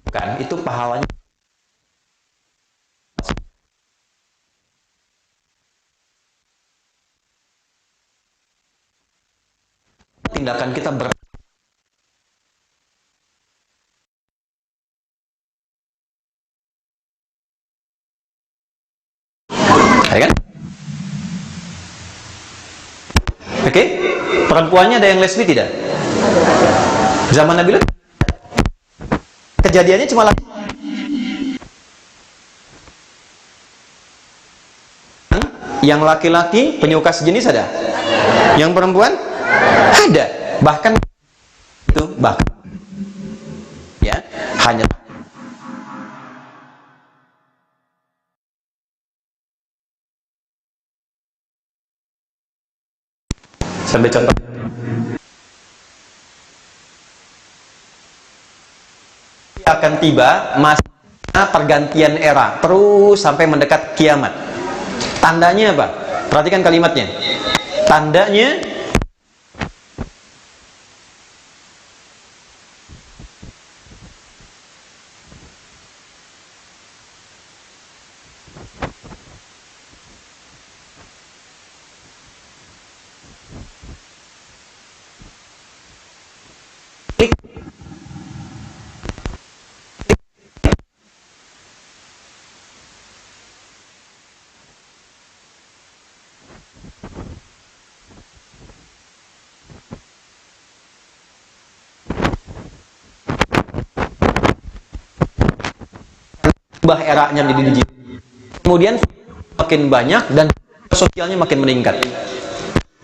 Kan itu pahalanya tindakan kita ya kan? Oke, perempuannya ada yang lesbi tidak? Zaman Nabi kejadiannya cuma yang laki-laki penyuka sejenis ada, yang perempuan ada, bahkan ya hanya Ambil contoh. Akan tiba masa pergantian era terus sampai mendekat kiamat. Tandanya apa? Perhatikan kalimatnya. Tandanya ubah eranya menjadi digital. Kemudian makin banyak dan sosialnya makin meningkat.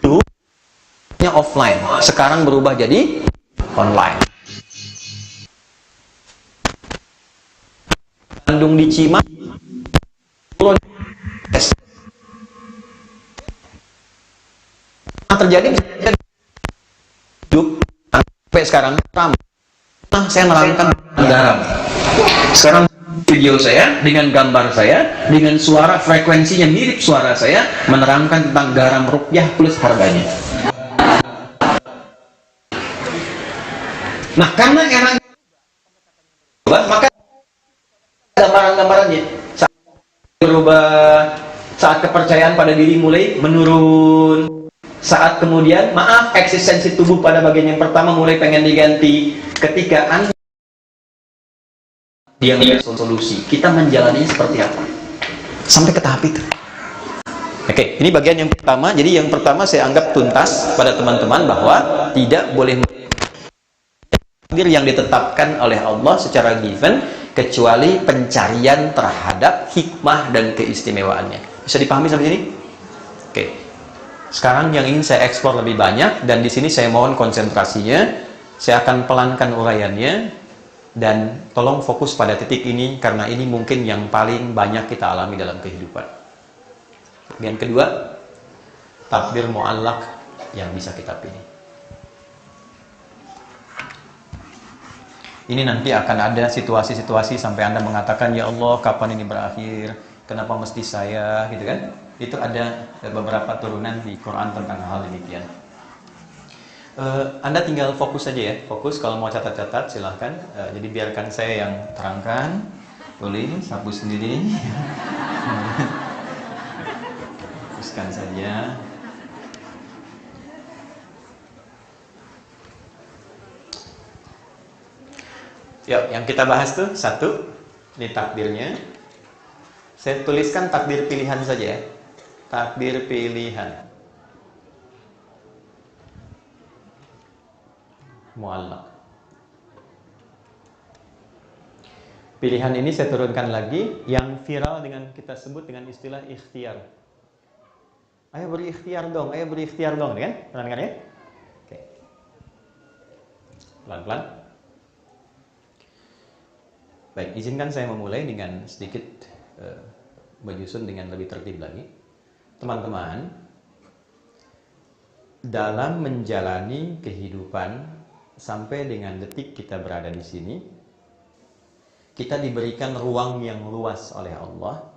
Dulu offline, sekarang berubah jadi online. Bandung di Cimahi terjadi hidup sampai sekarang ramai. Nah, saya menerangkan garam. Sekarang video saya dengan gambar saya dengan suara frekuensinya mirip suara saya menerangkan tentang garam rupiah plus harganya. Nah, karena era maka gambaran-gambarannya saat berubah, saat kepercayaan pada diri mulai menurun, saat kemudian eksistensi tubuh pada bagian yang pertama mulai pengen diganti, ketika Anda dia melihat solusi, kita menjalani seperti apa sampai ke tahap itu. Oke, ini bagian yang pertama. Jadi yang pertama saya anggap tuntas pada teman-teman bahwa tidak boleh takdir yang ditetapkan oleh Allah secara given kecuali pencarian terhadap hikmah dan keistimewaannya. Bisa dipahami sampai sini? Oke. Sekarang yang ingin saya eksplor lebih banyak dan di sini saya mohon konsentrasinya. Saya akan pelankan uraiannya dan tolong fokus pada titik ini karena ini mungkin yang paling banyak kita alami dalam kehidupan. Yang kedua, takdir mu'allaq yang bisa kita pilih. Ini nanti akan ada situasi-situasi sampai Anda mengatakan, ya Allah, kapan ini berakhir? Kenapa mesti saya? Gitu kan? Itu ada beberapa turunan di Quran tentang hal demikian. Anda tinggal fokus saja ya. Fokus, kalau mau catat-catat silahkan. Jadi biarkan saya yang terangkan. Tulis, hapus sendiri. Hapuskan saja. Yuk, yang kita bahas tuh satu, ini takdirnya. Saya tuliskan takdir pilihan saja ya. Takdir pilihan. Mu'allaq. Pilihan ini saya turunkan lagi yang viral dengan kita sebut dengan istilah ikhtiar. Ayo beri ikhtiar dong, ayo beri ikhtiar dong, kan? Pelan-pelan ya? Oke. Pelan-pelan. Baik, izinkan saya memulai dengan sedikit menyusun dengan lebih tertib lagi. Teman-teman, dalam menjalani kehidupan sampai dengan detik kita berada di sini, kita diberikan ruang yang luas oleh Allah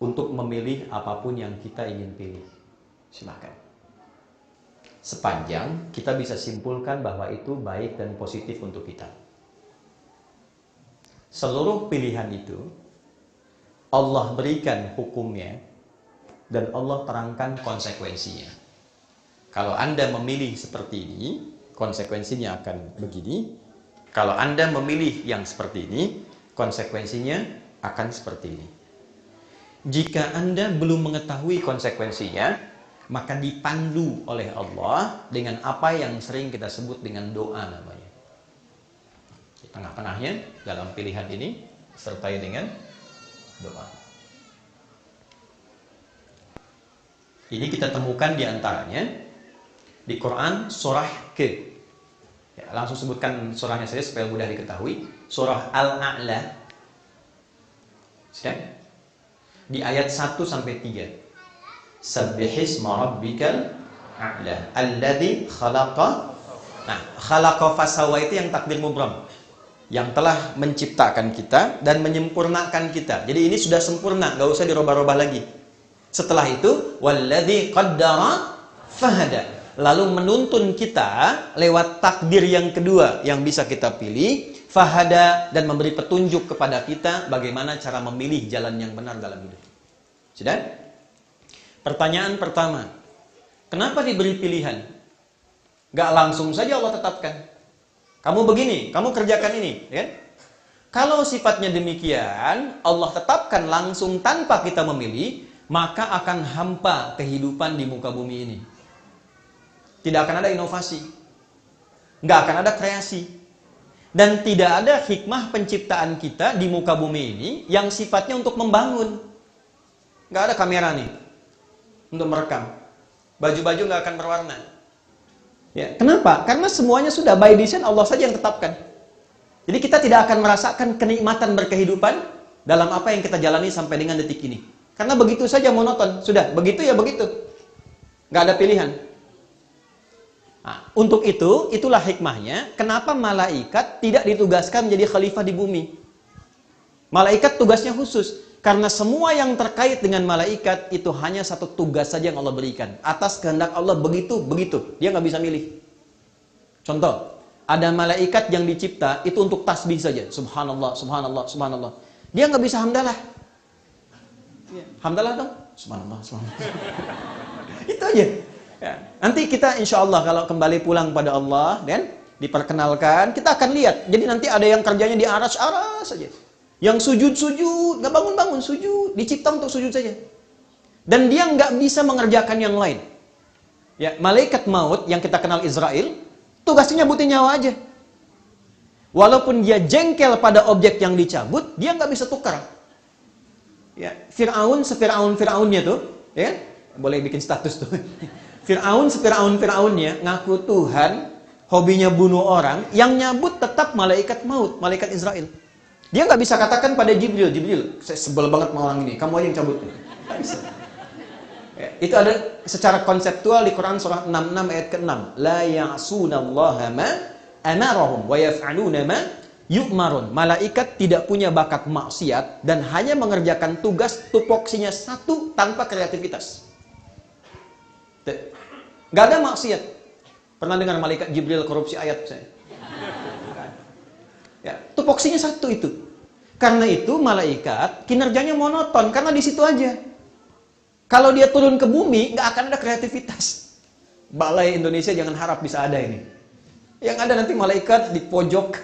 untuk memilih apapun yang kita ingin pilih. Silakan. Sepanjang kita bisa simpulkan bahwa itu baik dan positif untuk kita. Seluruh pilihan itu Allah berikan hukumnya dan Allah terangkan konsekuensinya. Kalau Anda memilih seperti ini, konsekuensinya akan begini. Kalau Anda memilih yang seperti ini, konsekuensinya akan seperti ini. Jika Anda belum mengetahui konsekuensinya, maka dipandu oleh Allah dengan apa yang sering kita sebut dengan doa namanya. Di tengah-tengahnya, dalam pilihan ini, sertai dengan doa. Ini kita temukan di antaranya di Quran surah ke. Ya, langsung sebutkan surahnya saja supaya mudah diketahui. Surah Al-A'la. Sudah? Di ayat 1 sampai 3. Sabbihisma rabbikal Ada. Alladzi khalaqa. Nah, khalaqa fasawa itu yang takdir mubram. Yang telah menciptakan kita dan menyempurnakan kita. Jadi ini sudah sempurna, nggak usah dirubah-rubah lagi. Setelah itu, walladzi qaddara fahada. Lalu menuntun kita lewat takdir yang kedua yang bisa kita pilih, fahada, dan memberi petunjuk kepada kita bagaimana cara memilih jalan yang benar dalam hidup. Sudah? Pertanyaan pertama, kenapa diberi pilihan? Gak langsung saja Allah tetapkan. Kamu begini, kamu kerjakan ini, ya? Kalau sifatnya demikian, Allah tetapkan langsung tanpa kita memilih, maka akan hampa kehidupan di muka bumi ini. Tidak akan ada inovasi, nggak akan ada kreasi, dan tidak ada hikmah penciptaan kita di muka bumi ini yang sifatnya untuk membangun. Nggak ada kamera nih untuk merekam, baju-baju nggak akan berwarna. Ya, kenapa? Karena semuanya sudah by design, Allah saja yang tetapkan. Jadi kita tidak akan merasakan kenikmatan berkehidupan dalam apa yang kita jalani sampai dengan detik ini. Karena begitu saja monoton, sudah begitu ya begitu, nggak ada pilihan. Nah, untuk itu, itulah hikmahnya kenapa malaikat tidak ditugaskan menjadi khalifah di bumi. Malaikat tugasnya khusus, karena semua yang terkait dengan malaikat itu hanya satu tugas saja yang Allah berikan. Atas kehendak Allah begitu, dia nggak bisa milih. Contoh, ada malaikat yang dicipta itu untuk tasbih saja. Subhanallah, subhanallah, subhanallah. Dia nggak bisa hamdalah. Hamdalah dong. Subhanallah, subhanallah. Itu aja. Ya. Nanti kita insya Allah kalau kembali pulang pada Allah dan diperkenalkan, kita akan lihat. Jadi nanti ada yang kerjanya di aras-aras saja, yang sujud-sujud, nggak bangun-bangun, sujud, dicipta untuk sujud saja, dan dia nggak bisa mengerjakan yang lain. Ya, malaikat maut yang kita kenal Israel, tugasnya nyabutin nyawa aja. Walaupun dia jengkel pada objek yang dicabut, dia nggak bisa tukar. Ya, Fir'aun Fir'aunnya tuh, ya, boleh bikin status tuh. Fir'aunnya ngaku Tuhan, hobinya bunuh orang, yang nyabut tetap malaikat maut, malaikat Israel. Dia nggak bisa katakan pada Jibril, saya sebel banget sama orang ini, kamu aja yang cabut. Nggak bisa. Ya, itu ada secara konseptual di Quran surah 66 ayat ke-6. La ya'sunallaha ma amarahum wa yaf'aluna ma yu'marun. Malaikat tidak punya bakat maksiat dan hanya mengerjakan tugas tupoksinya satu tanpa kreativitas. Nggak ada maksiat. Pernah dengar malaikat Jibril korupsi ayat saya? Ya, tupoksinya satu itu. Karena itu malaikat kinerjanya monoton karena di situ aja. Kalau dia turun ke bumi nggak akan ada kreativitas. Balai Indonesia jangan harap bisa ada ini. Yang ada nanti malaikat di pojok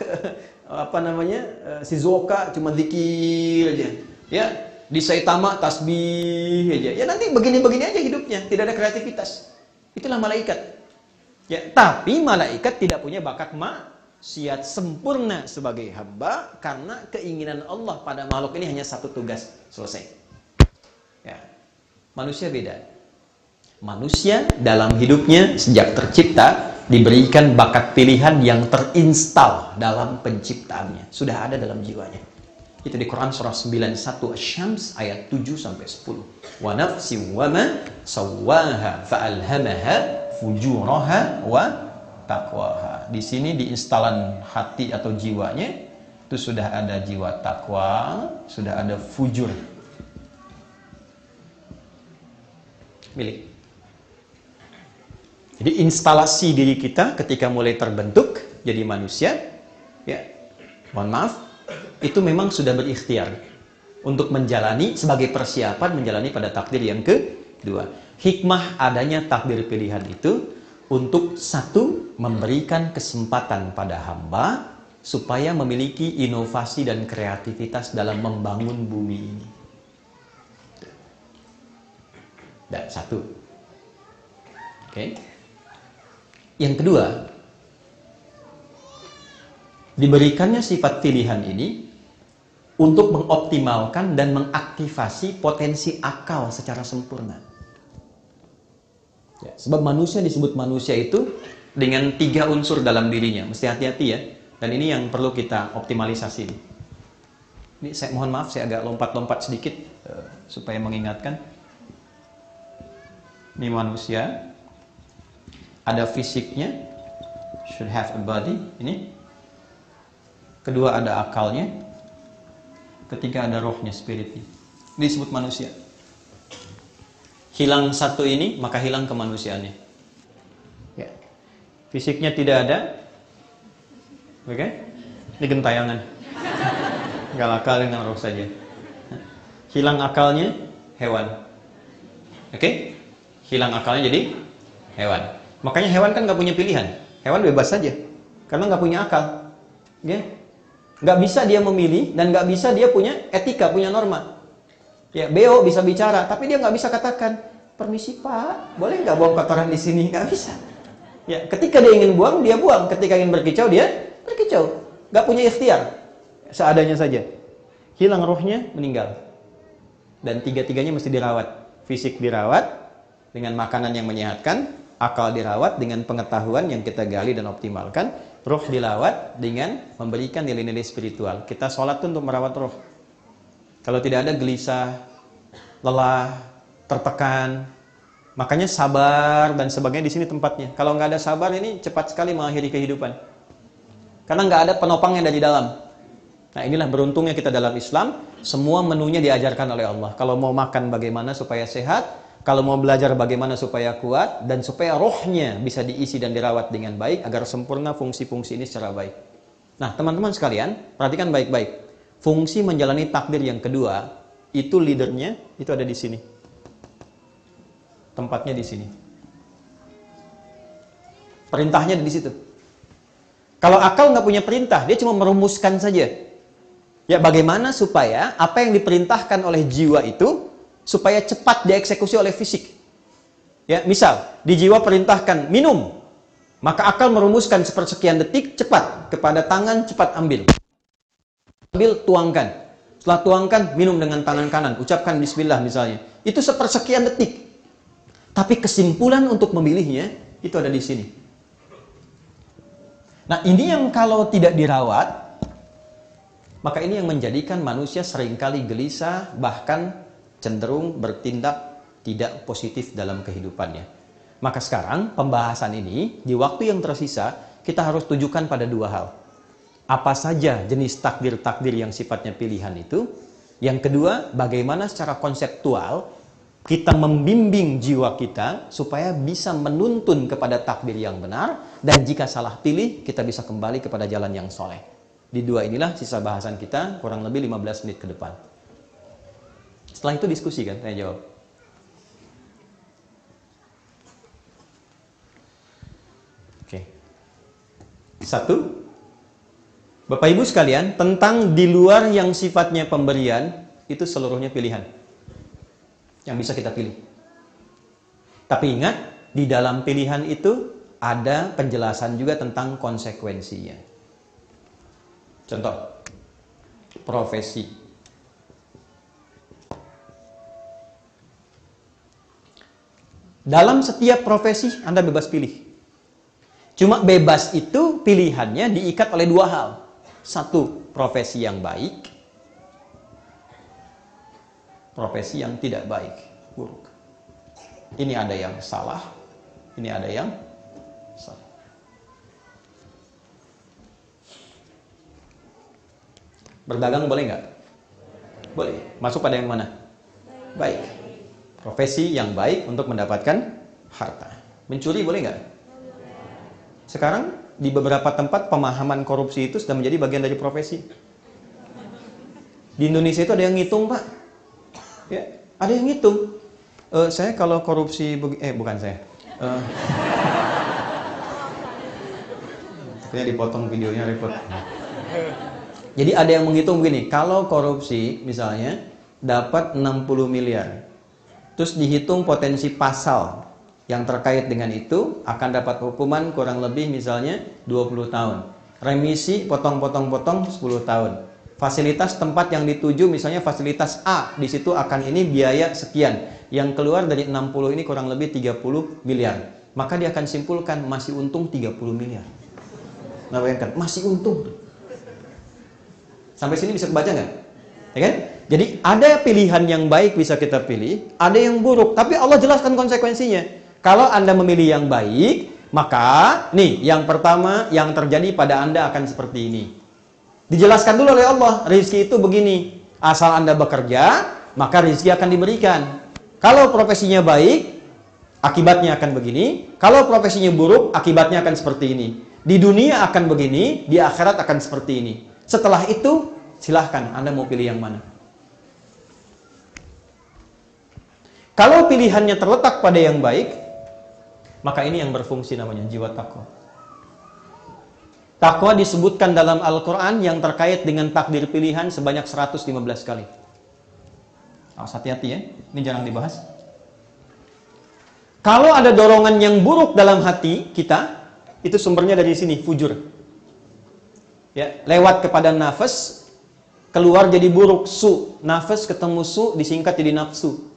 Shizuoka cuma zikir aja. Ya, di Saitama tasbih aja. Ya nanti begini-begini aja hidupnya, tidak ada kreativitas. Itulah malaikat. Ya, tapi malaikat tidak punya bakat maksiat, sempurna sebagai hamba karena keinginan Allah pada makhluk ini hanya satu tugas, selesai. Ya. Manusia beda. Manusia dalam hidupnya sejak tercipta diberikan bakat pilihan yang terinstal dalam penciptaannya, sudah ada dalam jiwanya. Itu di Quran surah 91 Asy-Syams ayat 7 sampai 10. Wa nafsin wa ma sawwaha fa'alhamaha fujuraha wa taqwaha. Di sini di instalan hati atau jiwanya itu sudah ada jiwa takwa, sudah ada fujur. Milik. Jadi instalasi diri kita ketika mulai terbentuk jadi manusia, ya, mohon maaf, itu memang sudah berikhtiar untuk menjalani sebagai persiapan menjalani pada takdir yang kedua. Hikmah adanya takdir pilihan itu untuk satu, memberikan kesempatan pada hamba supaya memiliki inovasi dan kreativitas dalam membangun bumi ini. Dan satu. Oke. Yang kedua, diberikannya sifat pilihan ini untuk mengoptimalkan dan mengaktifasi potensi akal secara sempurna. Ya, sebab manusia disebut manusia itu dengan 3 unsur dalam dirinya. Mesti hati-hati ya. Dan ini yang perlu kita optimalisasi. Ini saya mohon maaf, saya agak lompat-lompat sedikit supaya mengingatkan. Ini manusia. ada fisiknya, should have a body, ini. Kedua ada akalnya. Ketiga ada rohnya, spiritnya. Ini disebut manusia. Hilang satu ini, maka hilang kemanusiaannya. Ya. Fisiknya tidak ada. Oke? Ini gentayangan. Enggak akal dengan roh saja. Hilang akalnya, hewan. Oke? Hilang akalnya jadi hewan. Makanya hewan kan nggak punya pilihan. Hewan bebas saja, karena nggak punya akal. Ya? Nggak bisa dia memilih dan nggak bisa dia punya etika, punya norma. Ya, beo bisa bicara, tapi dia nggak bisa katakan, permisi Pak, boleh nggak buang kotoran di sini? Nggak bisa. Ya, ketika dia ingin buang, dia buang. Ketika ingin berkicau, dia berkicau. Nggak punya ikhtiar, seadanya saja. Hilang rohnya, meninggal. Dan tiga-tiganya mesti dirawat. Fisik dirawat dengan makanan yang menyehatkan, akal dirawat dengan pengetahuan yang kita gali dan optimalkan, roh dilawat dengan memberikan nilai-nilai spiritual. Kita sholat itu untuk merawat roh. Kalau tidak ada gelisah, lelah, tertekan, makanya sabar dan sebagainya di sini tempatnya. Kalau nggak ada sabar ini cepat sekali mengakhiri kehidupan. Karena nggak ada penopangnya dari dalam. Nah, inilah beruntungnya kita dalam Islam, semua menunya diajarkan oleh Allah. Kalau mau makan bagaimana supaya sehat, kalau mau belajar bagaimana supaya kuat, dan supaya rohnya bisa diisi dan dirawat dengan baik, agar sempurna fungsi-fungsi ini secara baik. Nah, teman-teman sekalian, perhatikan baik-baik. Fungsi menjalani takdir yang kedua, itu leadernya, itu ada di sini. Tempatnya di sini. Perintahnya ada di situ. Kalau akal nggak punya perintah, dia cuma merumuskan saja. Ya, bagaimana supaya apa yang diperintahkan oleh jiwa itu supaya cepat dieksekusi oleh fisik. Ya, misal di jiwa perintahkan minum, maka akal merumuskan sepersekian detik cepat kepada tangan, cepat ambil. Ambil, tuangkan. Setelah tuangkan, minum dengan tangan kanan, ucapkan bismillah misalnya. Itu sepersekian detik. Tapi kesimpulan untuk memilihnya itu ada di sini. Nah, ini yang kalau tidak dirawat, maka ini yang menjadikan manusia seringkali gelisah, bahkan cenderung bertindak tidak positif dalam kehidupannya. Maka sekarang pembahasan ini, di waktu yang tersisa, kita harus tujukan pada dua hal. Apa saja jenis takdir-takdir yang sifatnya pilihan itu. Yang kedua, bagaimana secara konseptual kita membimbing jiwa kita supaya bisa menuntun kepada takdir yang benar, dan jika salah pilih, kita bisa kembali kepada jalan yang soleh. Di dua inilah sisa bahasan kita, kurang lebih 15 menit ke depan. Setelah itu diskusi kan, saya jawab. Oke. Satu, Bapak Ibu sekalian, tentang di luar yang sifatnya pemberian, itu seluruhnya pilihan. Yang bisa kita pilih. Tapi ingat, di dalam pilihan itu ada penjelasan juga tentang konsekuensinya. Contoh, profesi. Dalam setiap profesi Anda bebas pilih. Cuma bebas itu pilihannya diikat oleh dua hal. Satu, profesi yang baik. Profesi yang tidak baik, buruk. Ini ada yang salah, ini ada yang salah. Berdagang boleh nggak? Boleh. Masuk pada yang mana? Baik. Profesi yang baik untuk mendapatkan harta. Mencuri boleh nggak? Sekarang di beberapa tempat pemahaman korupsi itu sudah menjadi bagian dari profesi. Di Indonesia itu ada yang ngitung, Pak. Ya, ada yang ngitung. Saya kalau korupsi, bukan saya. Ternyata dipotong videonya, repot. Jadi ada yang menghitung begini, kalau korupsi misalnya dapat 60 miliar, terus dihitung potensi pasal yang terkait dengan itu akan dapat hukuman kurang lebih misalnya 20 tahun. Remisi potong-potong-potong 10 tahun. Fasilitas tempat yang dituju misalnya fasilitas A, di situ akan ini biaya sekian. Yang keluar dari 60 ini kurang lebih 30 miliar. Maka dia akan simpulkan masih untung 30 miliar. Nah, bayangkan, masih untung. Sampai sini bisa kebaca nggak? Ya kan? Jadi ada pilihan yang baik bisa kita pilih, ada yang buruk. Tapi Allah jelaskan konsekuensinya. Kalau Anda memilih yang baik, Maka, nih, yang pertama yang terjadi pada Anda akan seperti ini. Dijelaskan dulu oleh Allah, rezeki itu begini. Asal Anda bekerja, maka rezeki akan diberikan. Kalau profesinya baik, akibatnya akan begini. Kalau profesinya buruk, akibatnya akan seperti ini. Di dunia akan begini, di akhirat akan seperti ini. Setelah itu, silahkan Anda mau pilih yang mana. Kalau pilihannya terletak pada yang baik, maka ini yang berfungsi namanya jiwa takwa. Takwa disebutkan dalam Al-Quran yang terkait dengan takdir pilihan sebanyak 115 kali. Awas hati-hati ya, ini jarang dibahas. Kalau ada dorongan yang buruk dalam hati kita, itu sumbernya dari sini, fujur. Ya, lewat kepada nafas, keluar jadi buruk, su. Nafas ketemu su, disingkat jadi nafsu.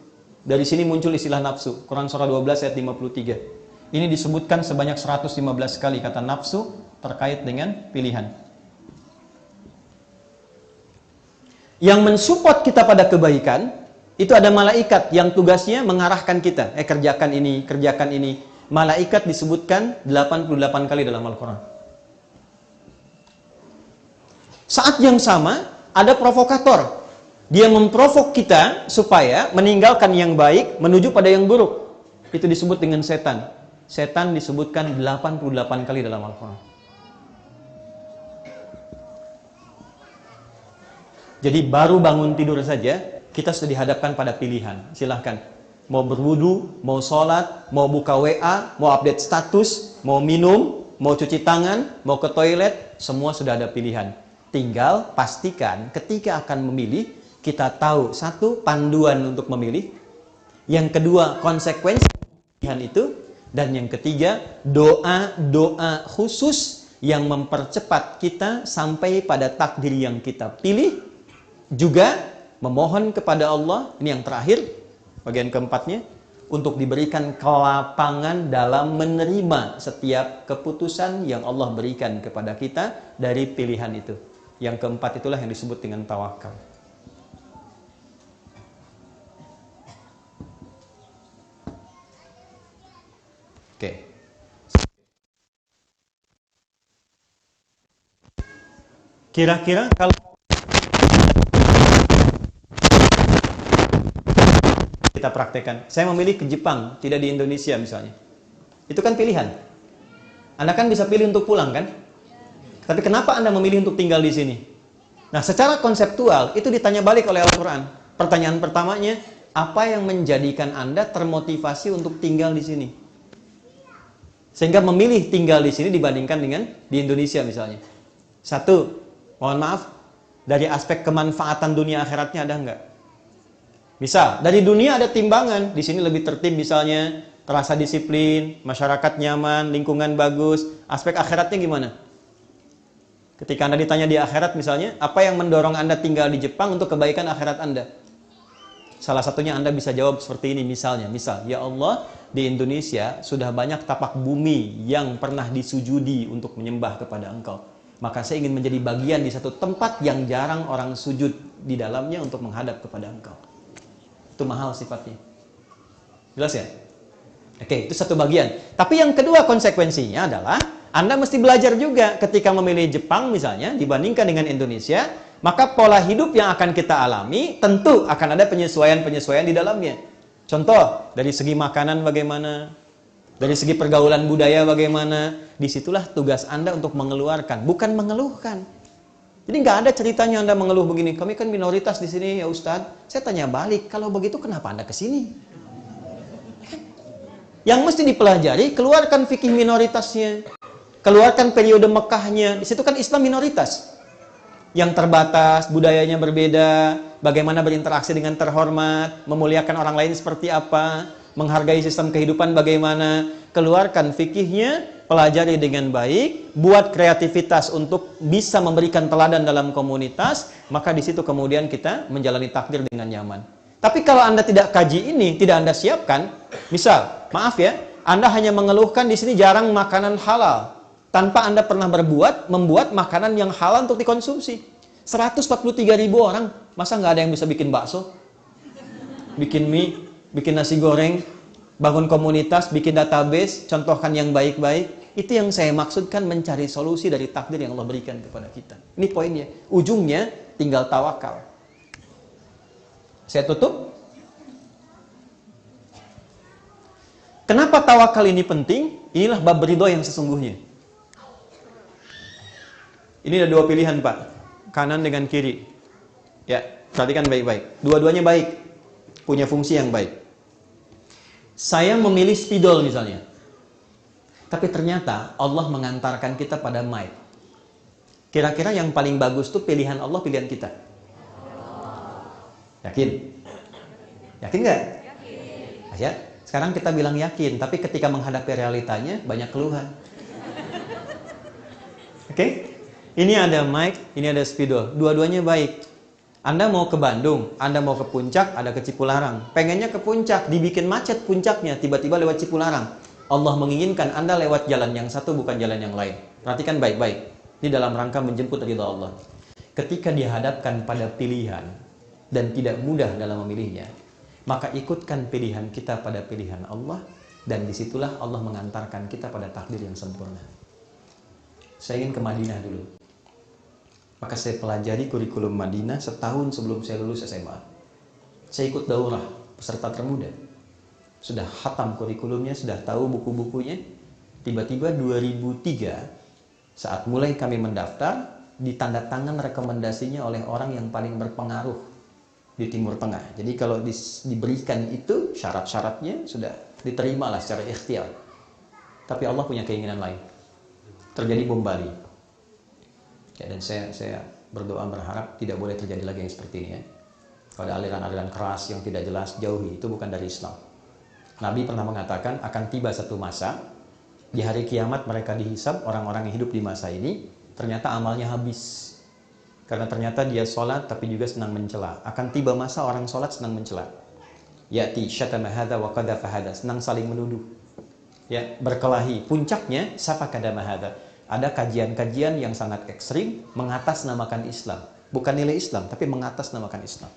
Dari sini muncul istilah nafsu. Quran surah 12 ayat 53. Ini disebutkan sebanyak 115 kali kata nafsu terkait dengan pilihan. Yang mensupport kita pada kebaikan, itu ada malaikat yang tugasnya mengarahkan kita. Kerjakan ini, kerjakan ini. Malaikat disebutkan 88 kali dalam Al-Quran. Saat yang sama, ada provokator. Dia memprovok kita supaya meninggalkan yang baik menuju pada yang buruk. Itu disebut dengan setan. Setan disebutkan 88 kali dalam Al-Quran. Jadi baru bangun tidur saja, kita sudah dihadapkan pada pilihan. Silahkan. Mau berwudu, mau sholat, mau buka WA, mau update status, mau minum, mau cuci tangan, mau ke toilet, semua sudah ada pilihan. Tinggal pastikan ketika akan memilih, kita tahu satu, panduan untuk memilih. Yang kedua, konsekuensi pilihan itu. Dan yang ketiga, doa-doa khusus yang mempercepat kita sampai pada takdir yang kita pilih. Juga memohon kepada Allah, ini yang terakhir, bagian keempatnya, untuk diberikan kelapangan dalam menerima setiap keputusan yang Allah berikan kepada kita dari pilihan itu. Yang keempat itulah yang disebut dengan tawakal. Oke. Kira-kira kalau kita praktekkan, saya memilih ke Jepang, tidak di Indonesia misalnya. Itu kan pilihan. Anda kan bisa pilih untuk pulang kan? Tapi kenapa Anda memilih untuk tinggal di sini? Nah, secara konseptual itu ditanya balik oleh Al-Quran. Pertanyaan pertamanya, apa yang menjadikan Anda termotivasi untuk tinggal di sini? Sehingga memilih tinggal di sini dibandingkan dengan di Indonesia misalnya. Satu, mohon maaf, dari aspek kemanfaatan dunia akhiratnya ada enggak? Misal, dari dunia ada timbangan, di sini lebih tertib misalnya, terasa disiplin, masyarakat nyaman, lingkungan bagus. Aspek akhiratnya gimana? Ketika Anda ditanya di akhirat misalnya, apa yang mendorong Anda tinggal di Jepang untuk kebaikan akhirat Anda? Salah satunya Anda bisa jawab seperti ini misalnya. Misal, ya Allah, di Indonesia sudah banyak tapak bumi yang pernah disujudi untuk menyembah kepada Engkau. Maka saya ingin menjadi bagian di satu tempat yang jarang orang sujud di dalamnya untuk menghadap kepada Engkau. Itu mahal sifatnya. Jelas ya? Oke, itu satu bagian. Tapi yang kedua konsekuensinya adalah Anda mesti belajar juga ketika memilih Jepang misalnya dibandingkan dengan Indonesia, maka pola hidup yang akan kita alami tentu akan ada penyesuaian-penyesuaian di dalamnya. Contoh, dari segi makanan bagaimana, dari segi pergaulan budaya bagaimana, disitulah tugas Anda untuk mengeluarkan, bukan mengeluhkan. Jadi nggak ada ceritanya Anda mengeluh begini, kami kan minoritas di sini ya Ustadz. Saya tanya balik, kalau begitu kenapa Anda ke sini? Yang mesti dipelajari, keluarkan fikih minoritasnya, keluarkan periode Mekahnya. Di situ kan Islam minoritas, yang terbatas, budayanya berbeda, bagaimana berinteraksi dengan terhormat, memuliakan orang lain seperti apa, menghargai sistem kehidupan bagaimana. Keluarkan fikihnya, pelajari dengan baik, buat kreativitas untuk bisa memberikan teladan dalam komunitas, maka di situ kemudian kita menjalani takdir dengan nyaman. Tapi kalau Anda tidak kaji ini, tidak Anda siapkan, misal, maaf ya, Anda hanya mengeluhkan di sini jarang makanan halal, tanpa Anda pernah membuat makanan yang halal untuk dikonsumsi. 143.000 orang, masa nggak ada yang bisa bikin bakso? Bikin mie, bikin nasi goreng, bangun komunitas, bikin database, contohkan yang baik-baik. Itu yang saya maksudkan mencari solusi dari takdir yang Allah berikan kepada kita. Ini poinnya. Ujungnya tinggal tawakal. Saya tutup. Kenapa tawakal ini penting? Inilah bab ridho yang sesungguhnya. Ini ada dua pilihan, Pak. Kanan dengan kiri. Ya, perhatikan baik-baik. Dua-duanya baik. Punya fungsi yang baik. Saya memilih spidol misalnya. Tapi ternyata Allah mengantarkan kita pada mic. Kira-kira yang paling bagus tuh pilihan Allah, pilihan kita. Yakin? Yakin nggak? Yakin. Ya. Sekarang kita bilang yakin, tapi ketika menghadapi realitanya banyak keluhan. Oke? Ini ada mic, ini ada spidol. Dua-duanya baik. Anda mau ke Bandung, Anda mau ke puncak, ada ke Cipularang. Pengennya ke puncak, dibikin macet puncaknya, tiba-tiba lewat Cipularang. Allah menginginkan Anda lewat jalan yang satu, bukan jalan yang lain. Perhatikan baik-baik. Ini dalam rangka menjemput ridha Allah. Ketika dihadapkan pada pilihan dan tidak mudah dalam memilihnya, maka ikutkan pilihan kita pada pilihan Allah, dan disitulah Allah mengantarkan kita pada takdir yang sempurna. Saya ingin ke Madinah dulu. Maka saya pelajari kurikulum Madinah setahun sebelum saya lulus SMA. Saya ikut daurah peserta termuda. Sudah khatam kurikulumnya, sudah tahu buku-bukunya. Tiba-tiba 2003, saat mulai kami mendaftar, ditanda tangan rekomendasinya oleh orang yang paling berpengaruh di Timur Tengah. Jadi kalau diberikan itu, syarat-syaratnya sudah diterima lah secara ikhtiar. Tapi Allah punya keinginan lain. Terjadi bom Bali. Ya, dan saya berdoa berharap tidak boleh terjadi lagi yang seperti ini ya. Kalau ada aliran-aliran keras yang tidak jelas, jauhi. Itu bukan dari Islam. Nabi pernah mengatakan akan tiba satu masa, di hari kiamat mereka dihisab, orang-orang yang hidup di masa ini, ternyata amalnya habis. Karena ternyata dia sholat tapi juga senang mencela. Akan tiba masa orang sholat senang mencela. Ya'ti syatama hadza wa qadhafa hadza, senang saling menuduh. Ya, berkelahi. Puncaknya sapa kadama hadza. Ada kajian-kajian yang sangat ekstrim mengatasnamakan Islam. Bukan nilai Islam, tapi mengatasnamakan Islam.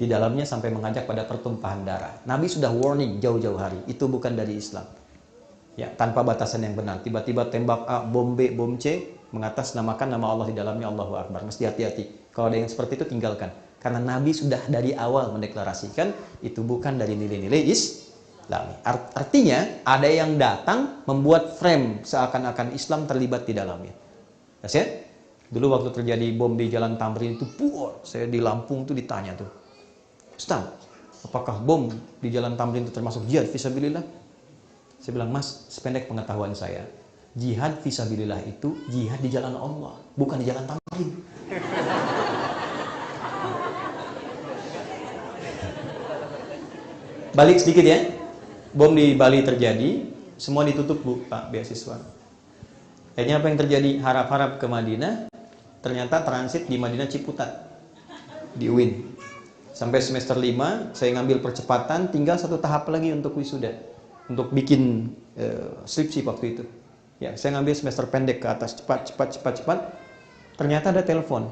Di dalamnya sampai mengajak pada pertumpahan darah. Nabi sudah warning jauh-jauh hari. Itu bukan dari Islam. Ya, tanpa batasan yang benar. Tiba-tiba tembak A, bom B, bom C, mengatasnamakan nama Allah di dalamnya, Allahu Akbar. Mesti hati-hati. Kalau ada yang seperti itu tinggalkan. Karena Nabi sudah dari awal mendeklarasikan itu bukan dari nilai-nilai Islam. Artinya ada yang datang membuat frame seakan-akan Islam terlibat di dalamnya. Ya? Dulu waktu terjadi bom di Jalan Tamrin itu, saya di Lampung tuh ditanya tuh, Ustaz, apakah bom di Jalan Tamrin itu termasuk jihad fisabilillah? Saya bilang, Mas, sependek pengetahuan saya, jihad fisabilillah itu jihad di jalan Allah, bukan di Jalan Tamrin. Balik sedikit ya. Bom di Bali terjadi, semua ditutup Bu, Pak, beasiswa. Akhirnya apa yang terjadi? Harap-harap ke Madinah, ternyata transit di Madinah Ciputat, di UIN. Sampai semester 5, saya ngambil percepatan, tinggal satu tahap lagi untuk wisuda. Untuk bikin skripsi waktu itu. Ya, saya ngambil semester pendek ke atas, cepat. Ternyata ada telepon.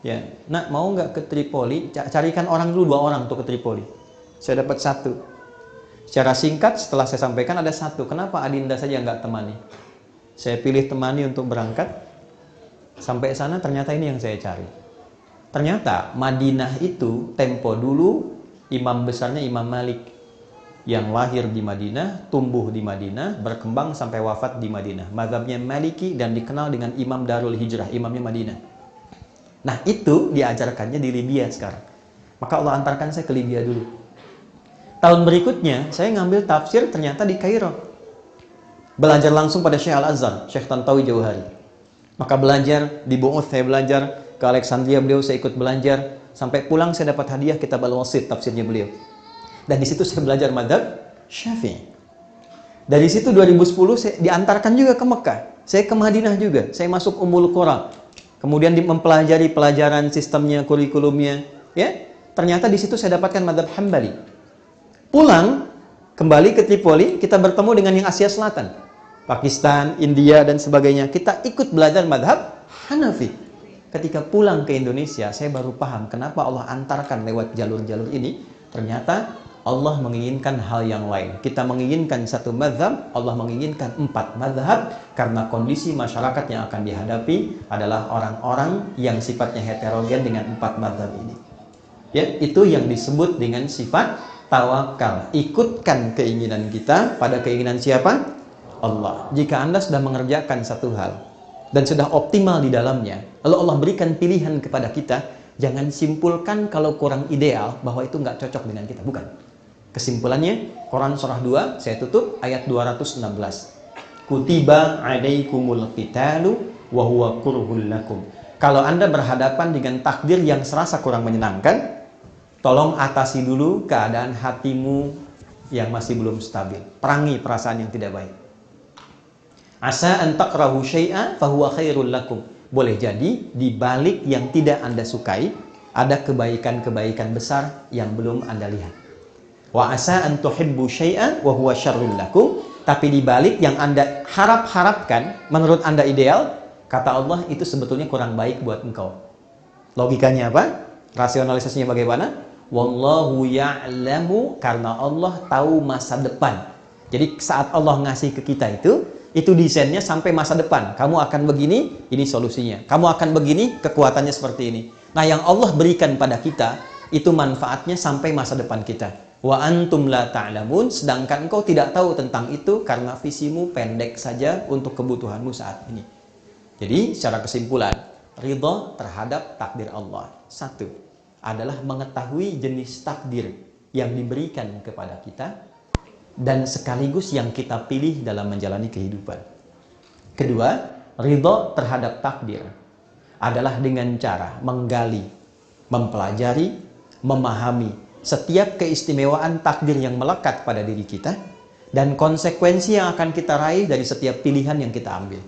Ya, nak mau nggak ke Tripoli? Carikan orang dulu, 2 orang untuk ke Tripoli. Saya dapat 1. Secara singkat, setelah saya sampaikan ada 1. Kenapa Adinda saja nggak temani? Saya pilih temani untuk berangkat. Sampai sana ternyata ini yang saya cari. Ternyata Madinah itu tempo dulu imam besarnya Imam Malik. Yang lahir di Madinah, tumbuh di Madinah, berkembang sampai wafat di Madinah. Mazhabnya Maliki dan dikenal dengan Imam Darul Hijrah, imamnya Madinah. Nah, itu diajarkannya di Libya sekarang. Maka Allah antarkan saya ke Libya dulu. Tahun berikutnya, saya ngambil tafsir ternyata di Kairo. Belajar langsung pada Syekh Al-Azhar, Syekh Tantawi Jauhari. Maka belajar, di Bu'uth saya belajar, ke Alexandria beliau saya ikut belajar. Sampai pulang saya dapat hadiah kitab Al-Wasit, tafsirnya beliau. Dan di situ saya belajar mazhab Syafi'i. Dari situ 2010 saya diantarkan juga ke Mekah. Saya ke Madinah juga. Saya masuk Ummul Qura. Kemudian mempelajari pelajaran sistemnya, kurikulumnya. Ya, ternyata di situ saya dapatkan mazhab Hambali. Pulang kembali ke Tripoli, kita bertemu dengan yang Asia Selatan, Pakistan, India dan sebagainya. Kita ikut belajar mazhab Hanafi. Ketika pulang ke Indonesia, saya baru paham kenapa Allah antarkan lewat jalur-jalur ini. Ternyata Allah menginginkan hal yang lain. Kita menginginkan satu mazhab, Allah menginginkan 4 mazhab, karena kondisi masyarakat yang akan dihadapi adalah orang-orang yang sifatnya heterogen dengan 4 mazhab ini. Ya, itu yang disebut dengan sifat tawakal. Ikutkan keinginan kita pada keinginan siapa? Allah. Jika Anda sudah mengerjakan satu hal dan sudah optimal di dalamnya, lalu Allah berikan pilihan kepada kita, jangan simpulkan kalau kurang ideal bahwa itu nggak cocok dengan kita. Bukan. Kesimpulannya, Quran surah 2, saya tutup ayat 216. Kutiba alaikumul qitalu wa huwa kurhul lakum. Kalau Anda berhadapan dengan takdir yang serasa kurang menyenangkan, tolong atasi dulu keadaan hatimu yang masih belum stabil. Perangi perasaan yang tidak baik. Asa an takrahu syai'a fa huwa khairul lakum. Boleh jadi di balik yang tidak Anda sukai ada kebaikan-kebaikan besar yang belum Anda lihat. Wa asa an tuhibbu syai'an wa huwa syarrul lakum. Tapi di balik yang Anda harap-harapkan menurut Anda ideal, kata Allah itu sebetulnya kurang baik buat engkau. Logikanya apa? Rasionalisasinya bagaimana? Wallahu ya'lamu, karena Allah tahu masa depan. Jadi saat Allah ngasih ke kita itu desainnya sampai masa depan. Kamu akan begini, ini solusinya. Kamu akan begini, kekuatannya seperti ini. Nah, yang Allah berikan pada kita itu manfaatnya sampai masa depan kita. Wa antum la ta'lamun, sedangkan engkau tidak tahu tentang itu karena visimu pendek saja untuk kebutuhanmu saat ini. Jadi, secara kesimpulan, ridha terhadap takdir Allah. 1 adalah mengetahui jenis takdir yang diberikan kepada kita dan sekaligus yang kita pilih dalam menjalani kehidupan. 2, ridha terhadap takdir adalah dengan cara menggali, mempelajari, memahami setiap keistimewaan takdir yang melekat pada diri kita dan konsekuensi yang akan kita raih dari setiap pilihan yang kita ambil.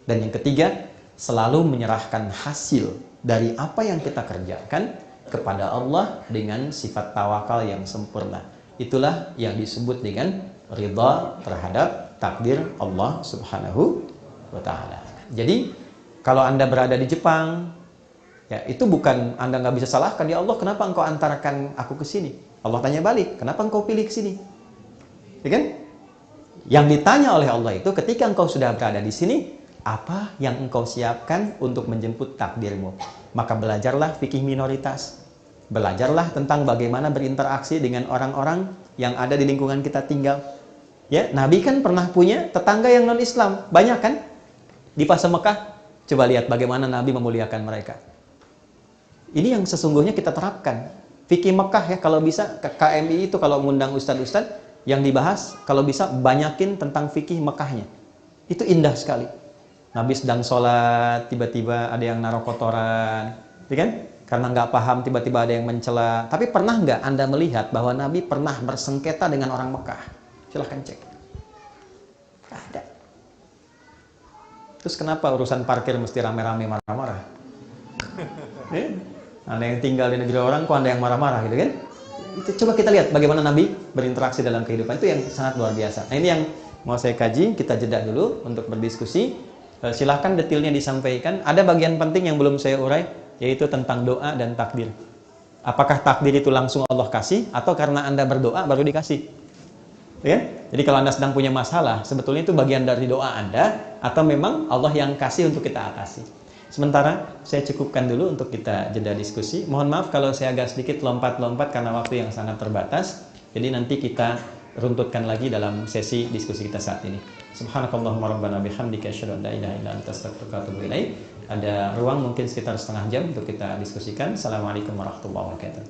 Dan yang 3, selalu menyerahkan hasil dari apa yang kita kerjakan kepada Allah dengan sifat tawakal yang sempurna. Itulah yang disebut dengan ridha terhadap takdir Allah Subhanahu wa ta'ala. Jadi, kalau Anda berada di Jepang, ya, itu bukan Anda nggak bisa salahkan, ya Allah kenapa engkau antarkan aku ke sini? Allah tanya balik, kenapa engkau pilih ke sini? Ya kan? Yang ditanya oleh Allah itu ketika engkau sudah berada di sini, apa yang engkau siapkan untuk menjemput takdirmu? Maka belajarlah fikih minoritas. Belajarlah tentang bagaimana berinteraksi dengan orang-orang yang ada di lingkungan kita tinggal. Ya, Nabi kan pernah punya tetangga yang non-Islam, banyak kan? Di fase Mekah, coba lihat bagaimana Nabi memuliakan mereka. Ini yang sesungguhnya kita terapkan. Fikih Mekah ya, kalau bisa KMI itu kalau mengundang ustadz-ustadz yang dibahas, kalau bisa banyakin tentang fikih Mekahnya. Itu indah sekali. Nabi sedang sholat, tiba-tiba ada yang naruh kotoran, ya kan? Karena nggak paham, tiba-tiba ada yang mencela. Tapi pernah nggak Anda melihat bahwa Nabi pernah bersengketa dengan orang Mekah? Silahkan cek. Nggak ada. Terus kenapa urusan parkir mesti rame-rame marah-marah? Ada yang tinggal di negeri orang, kok Anda yang marah-marah gitu kan? Itu coba kita lihat bagaimana Nabi berinteraksi dalam kehidupan. Itu yang sangat luar biasa. Nah, ini yang mau saya kaji, kita jeda dulu untuk berdiskusi. Silahkan detailnya disampaikan. Ada bagian penting yang belum saya urai, yaitu tentang doa dan takdir. Apakah takdir itu langsung Allah kasih, atau karena Anda berdoa baru dikasih? Ya? Jadi kalau Anda sedang punya masalah, sebetulnya itu bagian dari doa Anda, atau memang Allah yang kasih untuk kita atasi. Sementara saya cukupkan dulu untuk kita jeda diskusi. Mohon maaf kalau saya agak sedikit lompat-lompat karena waktu yang sangat terbatas. Jadi nanti kita runtutkan lagi dalam sesi diskusi kita saat ini. Subhanakallahumma rabbana bihamdika asyhadu an la ilaha illa anta astaghfiruka wa atubu ilaik. Ada ruang mungkin sekitar setengah jam untuk kita diskusikan. Assalamualaikum warahmatullahi wabarakatuh.